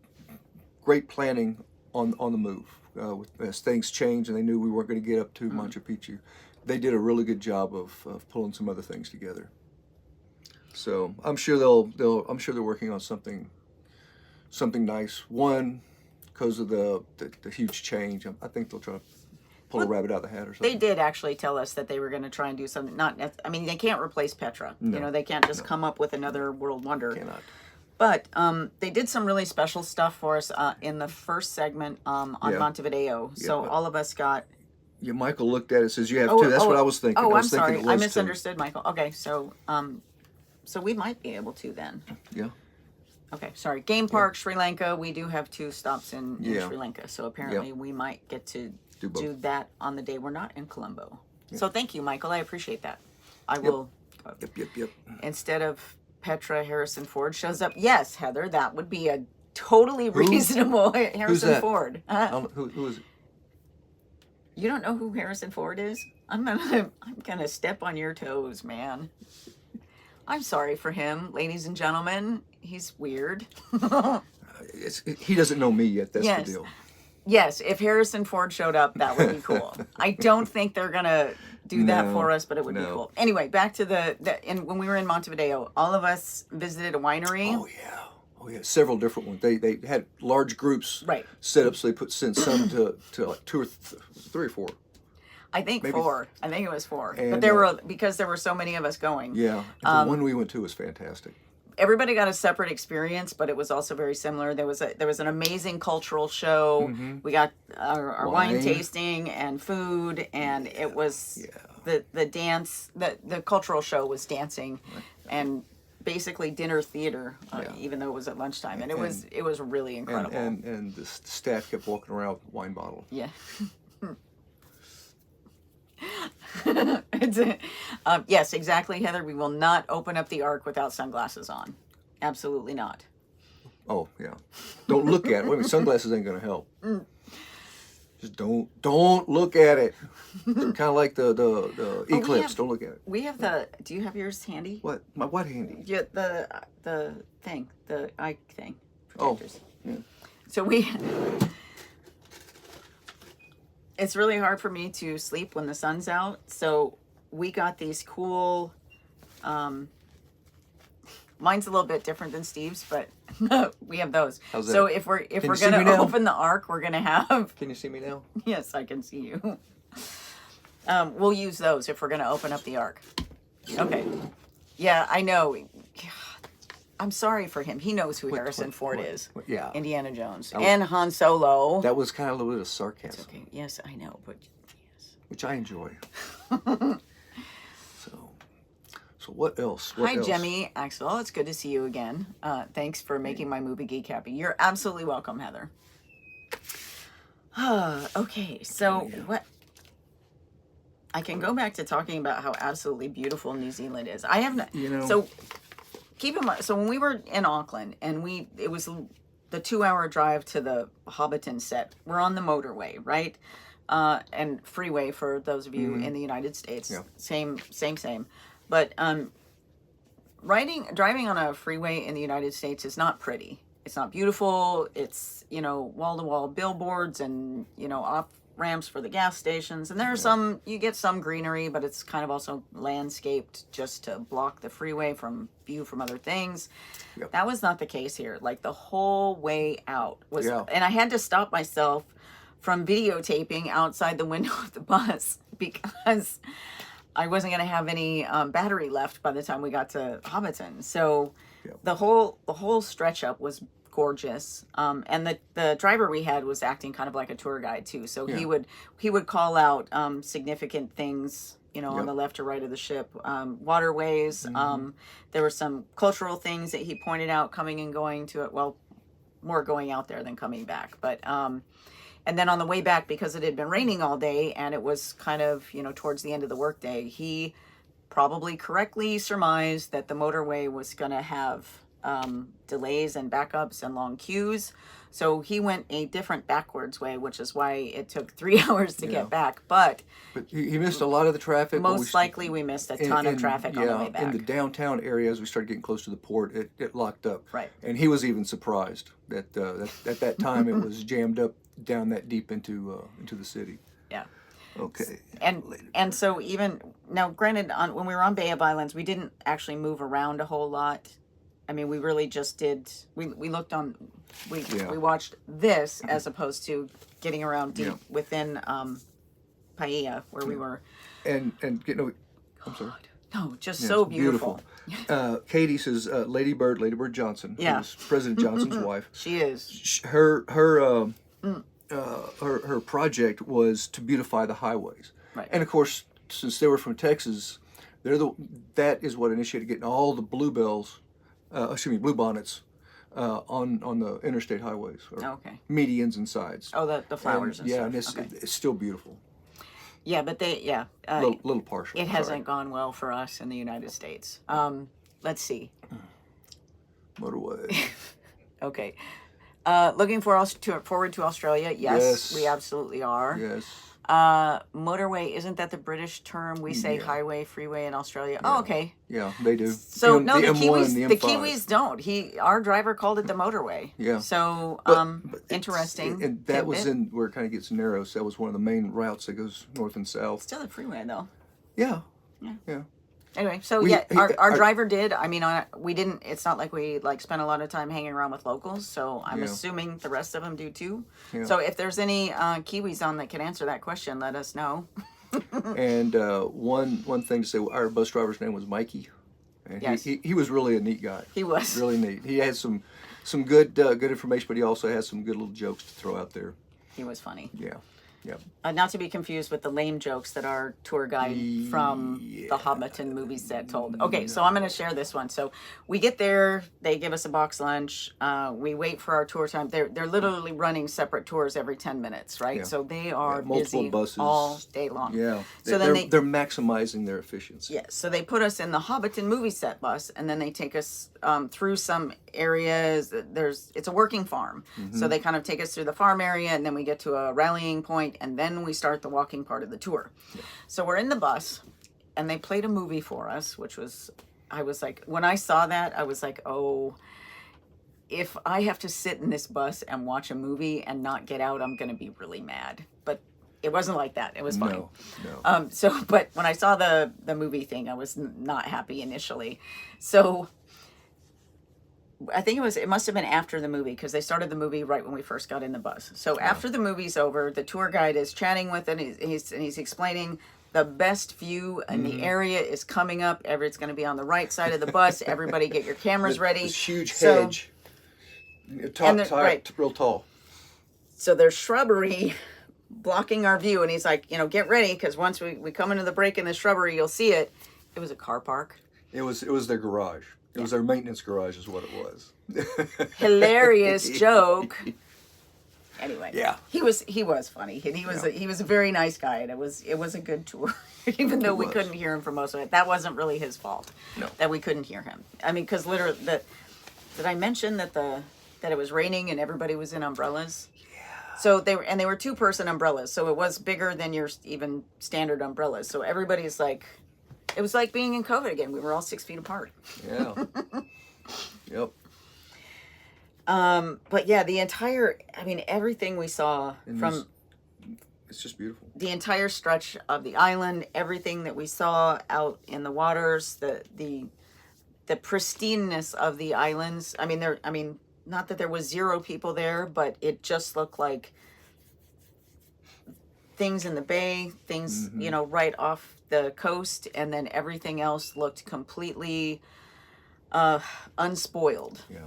great planning on the move. As things changed and they knew we weren't going to get up to Machu Picchu, they did a really good job of pulling some other things together. So I'm sure they're working on something nice. One, because of the huge change. I think they'll try to pull a rabbit out of the hat or something. They did actually tell us that they were going to try and do something. I mean, they can't replace Petra. No. You know, they can't just come up with another world wonder. Cannot. But they did some really special stuff for us in the first segment on Montevideo. So all of us got. Yeah, Michael looked at it and says, you have two. That's what I was thinking. Oh, I was I'm thinking sorry. I misunderstood, Michael. Okay, so we might be able to then. Yeah. Okay, sorry. Game Park, Sri Lanka. We do have 2 stops in Yeah. Sri Lanka. So apparently we might get to Do that on the day we're not in Colombo. So thank you, Michael. I appreciate that. I will. Yep. Instead of Petra, Harrison Ford shows up. Yes, Heather, that would be a totally reasonable Harrison Ford. Who is it? You don't know who Harrison Ford is? I'm gonna step on your toes, man. I'm sorry for him, ladies and gentlemen. He's weird. He doesn't know me yet. That's the deal. Yes, if Harrison Ford showed up, that would be cool. I don't think they're gonna do that for us, but it would be cool. Anyway, back to when we were in Montevideo, all of us visited a winery. Oh yeah, several different ones. They had large groups set up, so they sent some to like 2 or 3 or 4. I think maybe 4. I think it was 4. And, but there were because there were so many of us going. Yeah, the one we went to was fantastic. Everybody got a separate experience, but it was also very similar. There was an amazing cultural show. Mm-hmm. We got our wine tasting and food, and it was the dance. The cultural show was dancing, and basically dinner theater, even though it was at lunchtime, and it was really incredible. And the staff kept walking around with a wine bottle. Yeah. Yes, exactly, Heather. We will not open up the Ark without sunglasses on. Absolutely not. Oh yeah. Don't look at it. I mean, sunglasses ain't gonna help. Just don't look at it. Kind of like the eclipse. Don't look at it. We have do you have yours handy? What? What handy? Yeah, the thing, the eye thing. Protectors. Oh. Yeah. So it's really hard for me to sleep when the sun's out. So we got these cool. Mine's a little bit different than Steve's, but we have those. How's that? So if we're gonna open the Ark, we're gonna have. Can you see me now? Yes, I can see you. We'll use those if we're gonna open up the Ark. Okay. Yeah, I know. I'm sorry for him. He knows who Harrison Ford is. Yeah. Indiana Jones and Han Solo. That was kind of a little bit of sarcasm. It's okay. Yes, I know, but yes. Which I enjoy. So what else? Hi, Jemmy. Axel, it's good to see you again. Thanks for making my movie geek happy. You're absolutely welcome, Heather. Okay, so what? I can go back to talking about how absolutely beautiful New Zealand is. I have not. So keep in mind. So when we were in Auckland, and it was the 2-hour drive to the Hobbiton Set. We're on the motorway, right? And freeway for those of you in the United States. Yeah. Same. But driving on a freeway in the United States is not pretty. It's not beautiful. It's, wall-to-wall billboards and, off ramps for the gas stations. And there are you get some greenery, but it's kind of also landscaped just to block the freeway from view from other things. Yep. That was not the case here. Like the whole way out was, and I had to stop myself from videotaping outside the window of the bus because I wasn't going to have any battery left by the time we got to Hobbiton. So the whole stretch up was gorgeous. And the driver we had was acting kind of like a tour guide too. So he would call out significant things, on the left or right of the ship, waterways. There were some cultural things that he pointed out coming and going to it. Well, more going out there than coming back. But and then on the way back, because it had been raining all day and it was kind of, towards the end of the workday, he probably correctly surmised that the motorway was going to have delays and backups and long queues. So he went a different backwards way, which is why it took 3 hours to get back. But he missed a lot of the traffic. Most likely we missed a ton of traffic on the way back. In the downtown area, as we started getting close to the port, it locked up. Right. And he was even surprised that at that time it was jammed up down that deep into the city. Yeah. Okay. And so even now, granted, when we were on Bay of Islands, we didn't actually move around a whole lot. I mean, we really just did. We looked on. We Yeah. we watched this as opposed to getting around deep Yeah. within Paia where we were. And you know, I'm sorry. No, just Yeah, so it's beautiful. Katie says Lady Bird Johnson, Yeah. who's President Johnson's wife. She is. Her project was to beautify the highways. Right. And of course, since they were from Texas, that is what initiated getting all the bluebonnets on the interstate highways, or Okay. medians and sides. Oh, the flowers and yeah, stuff. and it's, Okay. it's still beautiful. Yeah, but Little partial. it hasn't gone well for us in the United States. Let's see. Motorway. Okay. Looking forward to Australia. Yes, Yes. we absolutely are. Yes. Motorway, isn't that the British term? We say Yeah. highway, freeway in Australia. Oh, okay. Yeah, they do. So no, the M1 Kiwis, and the M5. Kiwis don't. Our driver called it the motorway. Yeah. So But it's- interesting. And that was tidbit. in where it kind of gets narrow. So that was one of the main routes that goes north and south. Still the freeway though. Yeah. Yeah. Yeah. Anyway, so We- our driver did. I mean, we didn't. It's not like we spent a lot of time hanging around with locals. So I'm Yeah. assuming the rest of them do too. Yeah. So if there's any Kiwis on that can answer that question, let us know. And one thing to say, our bus driver's name was Mikey, and Yes. he was really a neat guy. He was. Really neat. He had some good information, but he also had some good little jokes to throw out there. He was funny. Yeah. Yeah. Not to be confused with the lame jokes that our tour guide from the Hobbiton movie set told. Okay, so I'm going to share this one. So we get there, they give us a box lunch. We wait for our tour time. They're literally running separate tours every 10 minutes, right? Yeah. So they are Multiple busy buses. all day long. Yeah. So then they're maximizing their efficiency. Yes, so they put us in the Hobbiton movie set bus, and then they take us through some areas. It's a working farm, so they kind of take us through the farm area, and then we get to a rallying point, and then we start the walking part of the tour. Yeah. So we're in the bus, and they played a movie for us, I was like, when I saw that, I was like, oh, if I have to sit in this bus and watch a movie and not get out, I'm going to be really mad. But it wasn't like that. It was fine. No. But when I saw the movie thing, I was not happy initially. So I think it must have been after the movie, because they started the movie right when we first got in the bus. So after the movie's over, the tour guide is chatting with it, and he's explaining the best view in the area is coming up. It's going to be on the right side of the bus. Everybody get your cameras ready. This huge hedge. Real tall. So there's shrubbery blocking our view, and he's like, get ready, because once we come into the break in the shrubbery, you'll see it. It was a car park. It was their garage. It was their maintenance garage, is what it was. Hilarious joke. Anyway, Yeah. he was funny, and he was a very nice guy, and it was a good tour, even though we couldn't hear him for most of it. That wasn't really his fault. No. That we couldn't hear him. I mean, because literally, did I mention that it was raining and everybody was in umbrellas? Yeah. So they were 2-person umbrellas, so it was bigger than your even standard umbrellas. So everybody's like, it was like being in COVID again. We were all 6 feet apart. Yeah. Yep. But yeah, everything we saw It's just beautiful. the entire stretch of the island, everything that we saw out in the waters, the pristineness of the islands. Not that there was 0 people there, but it just looked like things in the bay, things, right off the coast, and then everything else looked completely unspoiled. Yeah.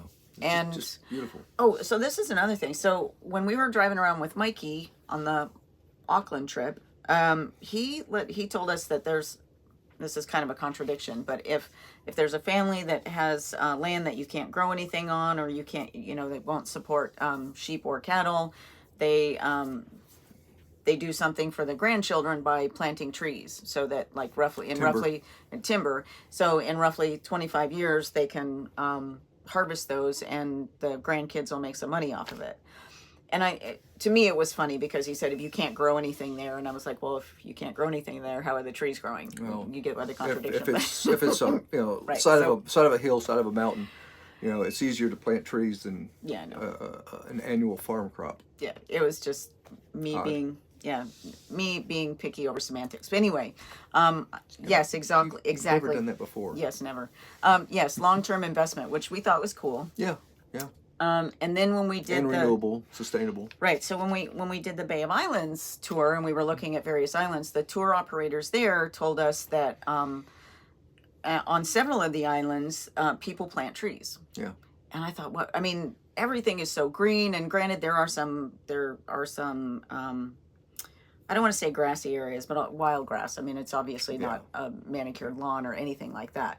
And just beautiful. Oh, so this is another thing. So when we were driving around with Mikey on the Auckland trip, he told us that this is kind of a contradiction, but if there's a family that has land that you can't grow anything on, or you can't, they won't support sheep or cattle, they do something for the grandchildren by planting trees, so that timber. So in roughly 25 years, they can harvest those, and the grandkids will make some money off of it. And to me, it was funny, because he said, if you can't grow anything there, and I was like, well, if you can't grow anything there, how are the trees growing? Well, you get by the contradiction. If it's on Right, side of a hill, side of a mountain, it's easier to plant trees than Yeah, I know. an annual farm crop. Yeah, it was just me being Yeah, me being picky over semantics. But anyway, yes, exactly. Never done that before. Yes, never. Yes, long-term investment, which we thought was cool. Yeah, yeah. And then when we did renewable, sustainable. Right. So when we did the Bay of Islands tour and we were looking at various islands, the tour operators there told us that on several of the islands, people plant trees. Yeah. And I thought, what? I mean, everything is so green. And granted, there are some. I don't want to say grassy areas, but wild grass. I mean, it's obviously not a manicured lawn or anything like that.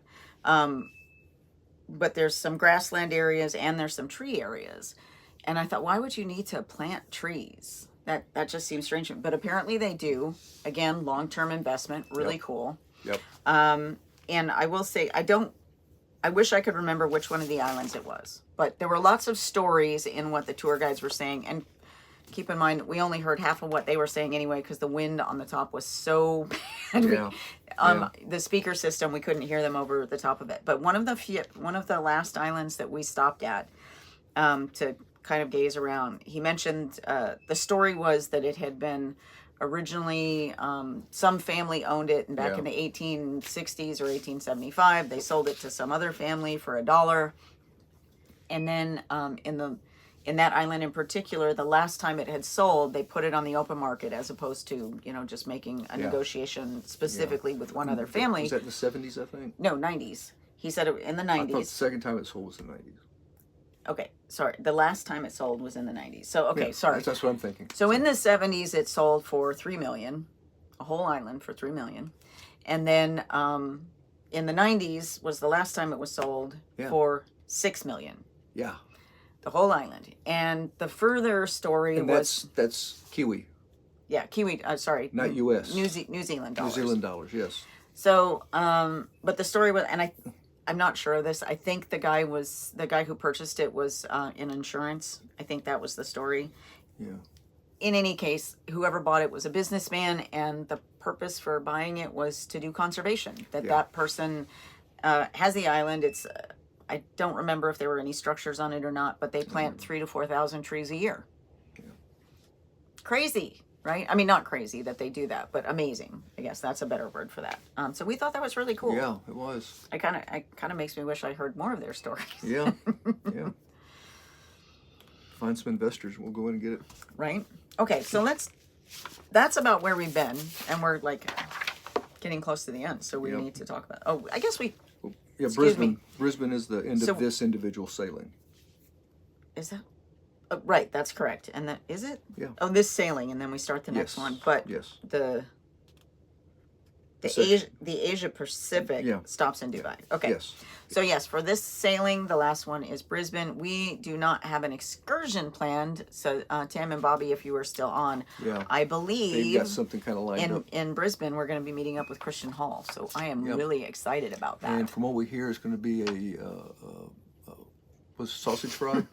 But there's some grassland areas and there's some tree areas. And I thought, why would you need to plant trees? That just seems strange. But apparently they do. Again, long-term investment, really cool. Yep. And I will say, I wish I could remember which one of the islands it was. But there were lots of stories in what the tour guides were saying. And keep in mind, we only heard half of what they were saying anyway, because the wind on the top was so bad. The speaker system, we couldn't hear them over the top of it. But one of the last islands that we stopped at to kind of gaze around, he mentioned the story was that it had been originally some family owned it, and back in the 1860s or 1875, they sold it to some other family for $1. And then in that island in particular, the last time it had sold, they put it on the open market as opposed to, just making a negotiation specifically with one other family. Was that in the 70s, I think? No, 90s. He said it in the 90s. I thought the second time it sold was the 90s. Okay, sorry. The last time it sold was in the 90s. So, okay, sorry. That's what I'm thinking. So in the 70s, it sold for $3 million, a whole island for $3 million. And then in the 90s was the last time it was sold for $6 million. Yeah. The whole island. And the further story was... That's Kiwi. Yeah, Kiwi, sorry. Not U.S. New Zealand dollars. New Zealand dollars, yes. So, but the story was, and I'm not sure of this. I think the guy who purchased it was in insurance. I think that was the story. Yeah. In any case, whoever bought it was a businessman, and the purpose for buying it was to do conservation. That person has the island. It's I don't remember if there were any structures on it or not, but they plant 3,000 to 4,000 trees a year. Yeah. Crazy, right? I mean, not crazy that they do that, but amazing. I guess that's a better word for that. So we thought that was really cool. Yeah, it was. It kind of makes me wish I heard more of their stories. Yeah, yeah. Find some investors. We'll go in and get it. Right. Okay, so that's about where we've been, and we're like getting close to the end, so we need to talk about. Oh, I guess we. Yeah, Brisbane is the end of this individual sailing. Is that right? That's correct. And that is it? Yeah. Oh, this sailing, and then we start the next one. But the Asia Pacific stops in Dubai. Okay. Yes. So yes, for this sailing, the last one is Brisbane. We do not have an excursion planned. So Tam and Bobby, if you are still on, I believe they've got something kind of lined up. In Brisbane, we're going to be meeting up with Christian Hall. So I am really excited about that. And from what we hear, it's going to be was sausage fry?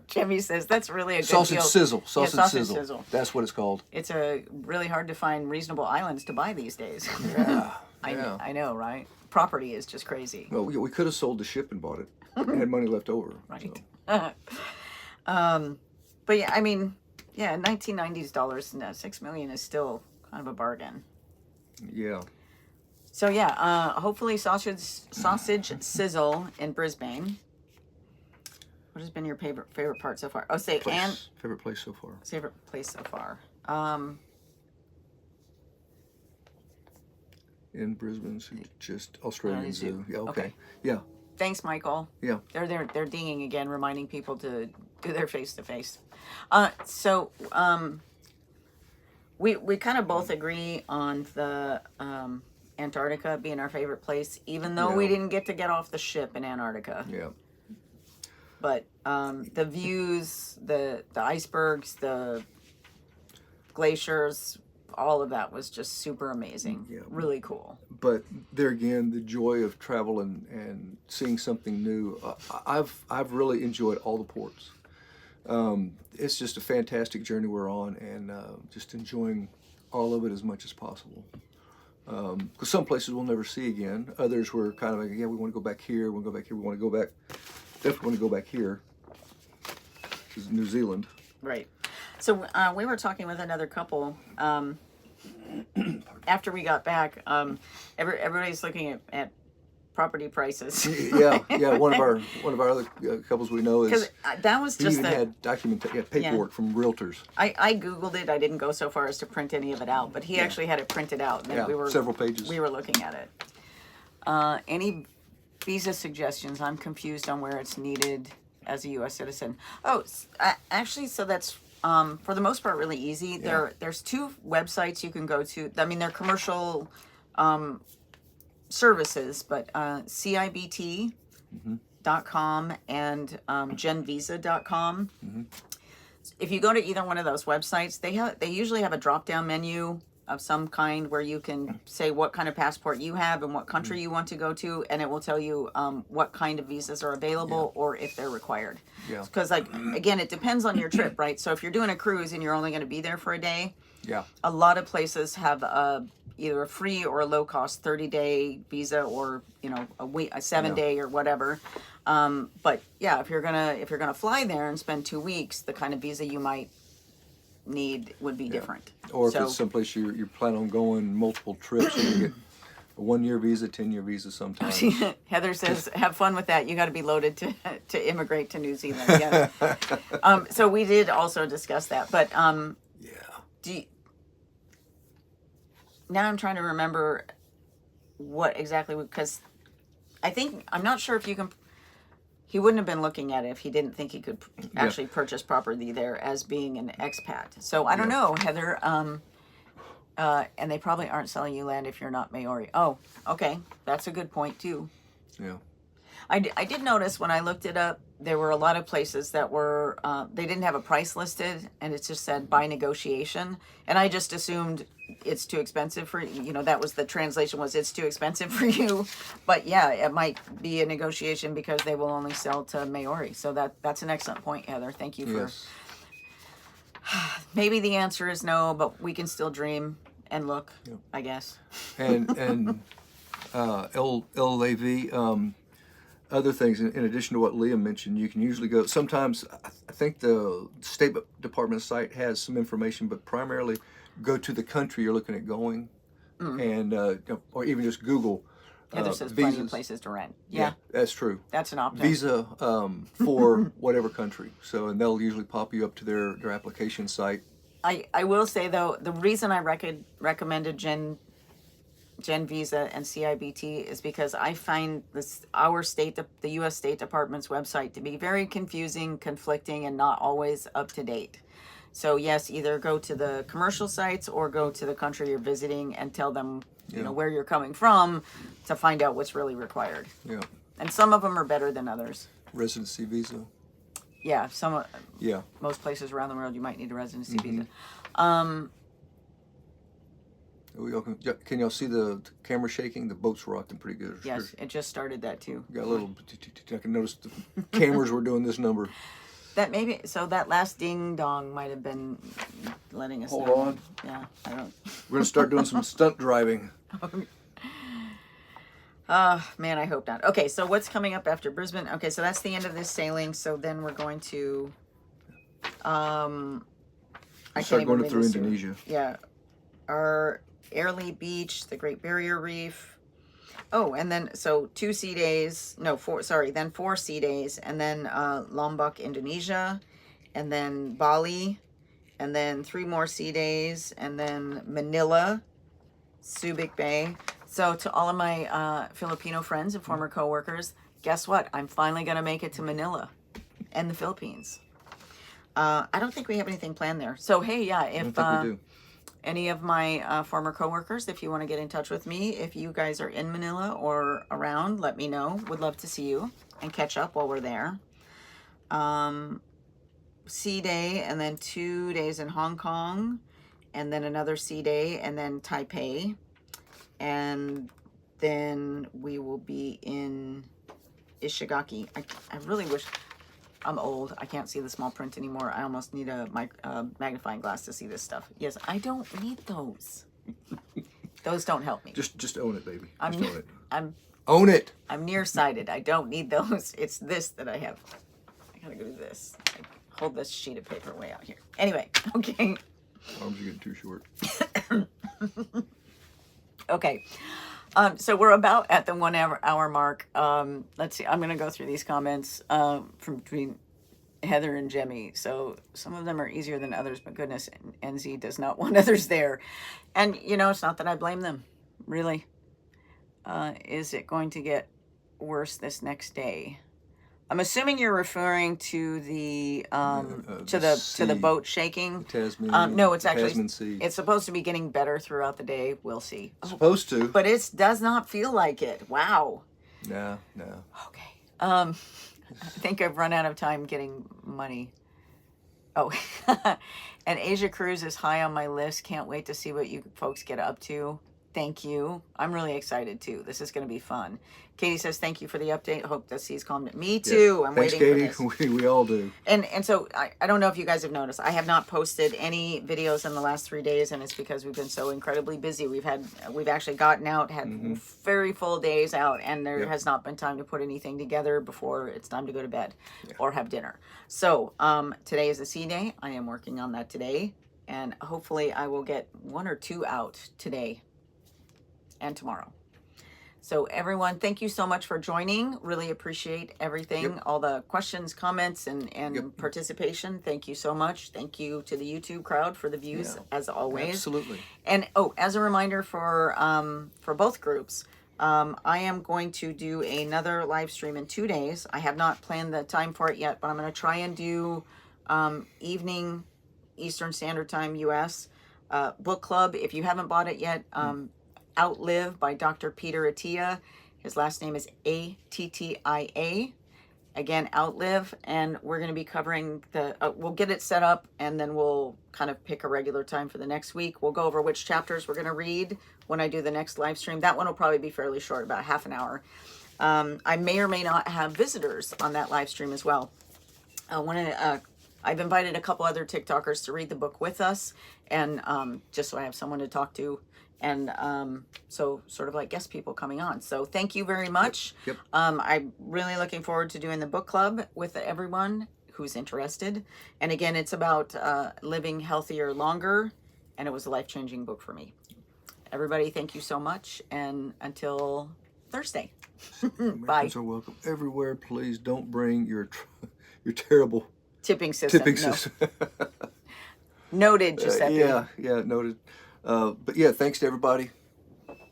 Jimmy says that's really a good sausage deal. sizzle. Sausage sizzle. That's what it's called. It's really hard to find reasonable islands to buy these days. Yeah. I know, right? Property is just crazy. Well, we could have sold the ship and bought it. And had money left over. Right. So. But yeah, I mean, in 1990s dollars, $6 million is still kind of a bargain. Yeah. So hopefully sausage sizzle in Brisbane. What has been your favorite part so far? Oh, favorite place so far. Favorite place so far. In Brisbane, just Australian Zoo. Yeah, okay. Yeah. Thanks, Michael. Yeah. They're dinging again, reminding people to do their face-to-face. We kind of both agree on the Antarctica being our favorite place, even though we didn't get off the ship in Antarctica. Yeah. But the views, the icebergs, the glaciers, all of that was just super amazing. Yeah. Really cool. But there again, the joy of travel and seeing something new. I've really enjoyed all the ports. It's just a fantastic journey we're on, and just enjoying all of it as much as possible. Because some places we'll never see again. Others we're kind of like, we want to go back here, we want to go back here, we want to go back. Definitely want to go back here. This is New Zealand. Right. So we were talking with another couple after we got back. Everybody's looking at property prices. yeah. One of our other couples we know is that was he just even had paperwork from realtors. I googled it. I didn't go so far as to print any of it out, but he actually had it printed out. And we were several pages. We were looking at it. Any visa suggestions? I'm confused on where it's needed as a U.S. citizen. Oh, actually, so that's for the most part really easy. There's two websites you can go to. I mean, they're commercial services, but CIBT.com and genvisa.com. If you go to either one of those websites, they usually have a drop-down menu of some kind where you can say what kind of passport you have and what country you want to go to, and it will tell you what kind of visas are available or if they're required. Because again, it depends on your trip, right? So if you're doing a cruise and you're only going to be there for a day, a lot of places have either a free or a low-cost 30-day visa, or a 7-day or whatever. But yeah, if you're gonna fly there and spend 2 weeks, the kind of visa you might need would be different. Or if it's someplace you plan on going multiple trips, you can get a 1-year visa, 10-year visa sometimes. Heather says, "Have fun with that. You got to be loaded to immigrate to New Zealand." Yes. So we did also discuss that, but now I'm trying to remember what exactly, because I'm not sure if you can. He wouldn't have been looking at it if he didn't think he could actually purchase property there as being an expat. So I don't know, Heather. And they probably aren't selling you land if you're not Maori. Oh, okay. That's a good point too. Yeah. I did notice when I looked it up, there were a lot of places that were, they didn't have a price listed, and it just said by negotiation. And I just assumed it's too expensive for, that was the translation, was it's too expensive for you. But yeah, it might be a negotiation because they will only sell to Maori. So that's an excellent point, Heather. Thank you for, maybe the answer is no, but we can still dream and look, I guess. And LAV, other things, in addition to what Liam mentioned, you can usually go, sometimes I think the State Department site has some information, but primarily go to the country you're looking at going, and or even just Google Heather says plenty of places to rent. Yeah, that's true. That's an option. Visa for whatever country. So, and they'll usually pop you up to their application site. I will say though, the reason I recommended Gen Visa and CIBT is because I find the U.S. State Department's website to be very confusing, conflicting, and not always up to date. So yes, either go to the commercial sites or go to the country you're visiting and tell them, where you're coming from to find out what's really required. Yeah. And some of them are better than others. Residency visa. Yeah, most places around the world you might need a residency visa. Can y'all see the camera shaking? The boat's rocking pretty good. Yes, it just started that too. Got a little. I can notice the cameras were doing this number. That last ding dong might have been letting us Hold know. on. Yeah, I don't. We're gonna start doing some stunt driving. Man, I hope not. Okay, so what's coming up after Brisbane? Okay, so that's the end of this sailing. So then we're going to. Start going through Indonesia. Yeah, our Airlie Beach, the Great Barrier Reef. Oh, and then so 2 sea days. No, 4. Sorry, then 4 sea days, and then Lombok, Indonesia, and then Bali, and then 3 more sea days, and then Manila, Subic Bay. So to all of my Filipino friends and former coworkers, guess what? I'm finally going to make it to Manila and the Philippines. I don't think we have anything planned there. So, hey, yeah, if any of my former coworkers, if you want to get in touch with me, if you guys are in Manila or around, let me know. Would love to see you and catch up while we're there. Sea day, and then 2 days in Hong Kong, and then another sea day, and then Taipei. And then we will be in Ishigaki. I really wish... I'm old. I can't see the small print anymore. I almost need a magnifying glass to see this stuff. Yes, I don't need those. Those don't help me. Just own it, baby. Just own it. Own it. I'm nearsighted. I don't need those. It's this that I have. I gotta go do this. hold this sheet of paper way out here. Anyway, okay. Arms are getting too short. Okay. So we're about at the 1 hour mark. Let's see. I'm going to go through these comments from between Heather and Jemmy. So some of them are easier than others, but goodness, NZ does not want others there. And, you know, it's not that I blame them, really. Is it going to get worse this next day? I'm assuming you're referring to the to the boat shaking. The Tasman. No, it's actually Tasman Sea. it's supposed to be getting better throughout the day. We'll see. Supposed to. But it does not feel like it. Wow. No. Okay. I think I've run out of time getting money. Oh, and Asia Cruise is high on my list. Can't wait to see what you folks get up to. Thank you. I'm really excited too. This is going to be fun. Katie says, thank you for the update. Hope the sea's calmed. Me too. Yeah. I'm Thanks, waiting Katie. for this. We all do. And so I don't know if you guys have noticed, I have not posted any videos in the last 3 days, and it's because we've been so incredibly busy. We've actually gotten out, had very full days out, and there has not been time to put anything together before it's time to go to bed or have dinner. So today is a C day. I am working on that today, and hopefully I will get 1 or 2 out today and tomorrow. So everyone, thank you so much for joining. Really appreciate everything, all the questions, comments, and participation. Thank you so much. Thank you to the YouTube crowd for the views, as always. Absolutely. And as a reminder for both groups, I am going to do another live stream in 2 days. I have not planned the time for it yet, but I'm going to try and do evening Eastern Standard Time US book club. If you haven't bought it yet, Outlive by Dr. Peter Attia. His last name is Attia. Again, Outlive. And we're going to be covering we'll get it set up, and then we'll kind of pick a regular time for the next week. We'll go over which chapters we're going to read when I do the next live stream. That one will probably be fairly short, about half an hour. I may or may not have visitors on that live stream as well. I've invited a couple other TikTokers to read the book with us, and just so I have someone to talk to. And so sort of like guest people coming on. So thank you very much. Yep. I'm really looking forward to doing the book club with everyone who's interested. And again, it's about living healthier longer. And it was a life-changing book for me. Everybody, thank you so much. And until Thursday. Bye. Americans are welcome everywhere. Please don't bring your terrible Tipping system. system. Noted, Giuseppe. Yeah, noted. But yeah, thanks to everybody.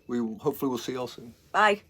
Hopefully we'll see y'all soon. Bye.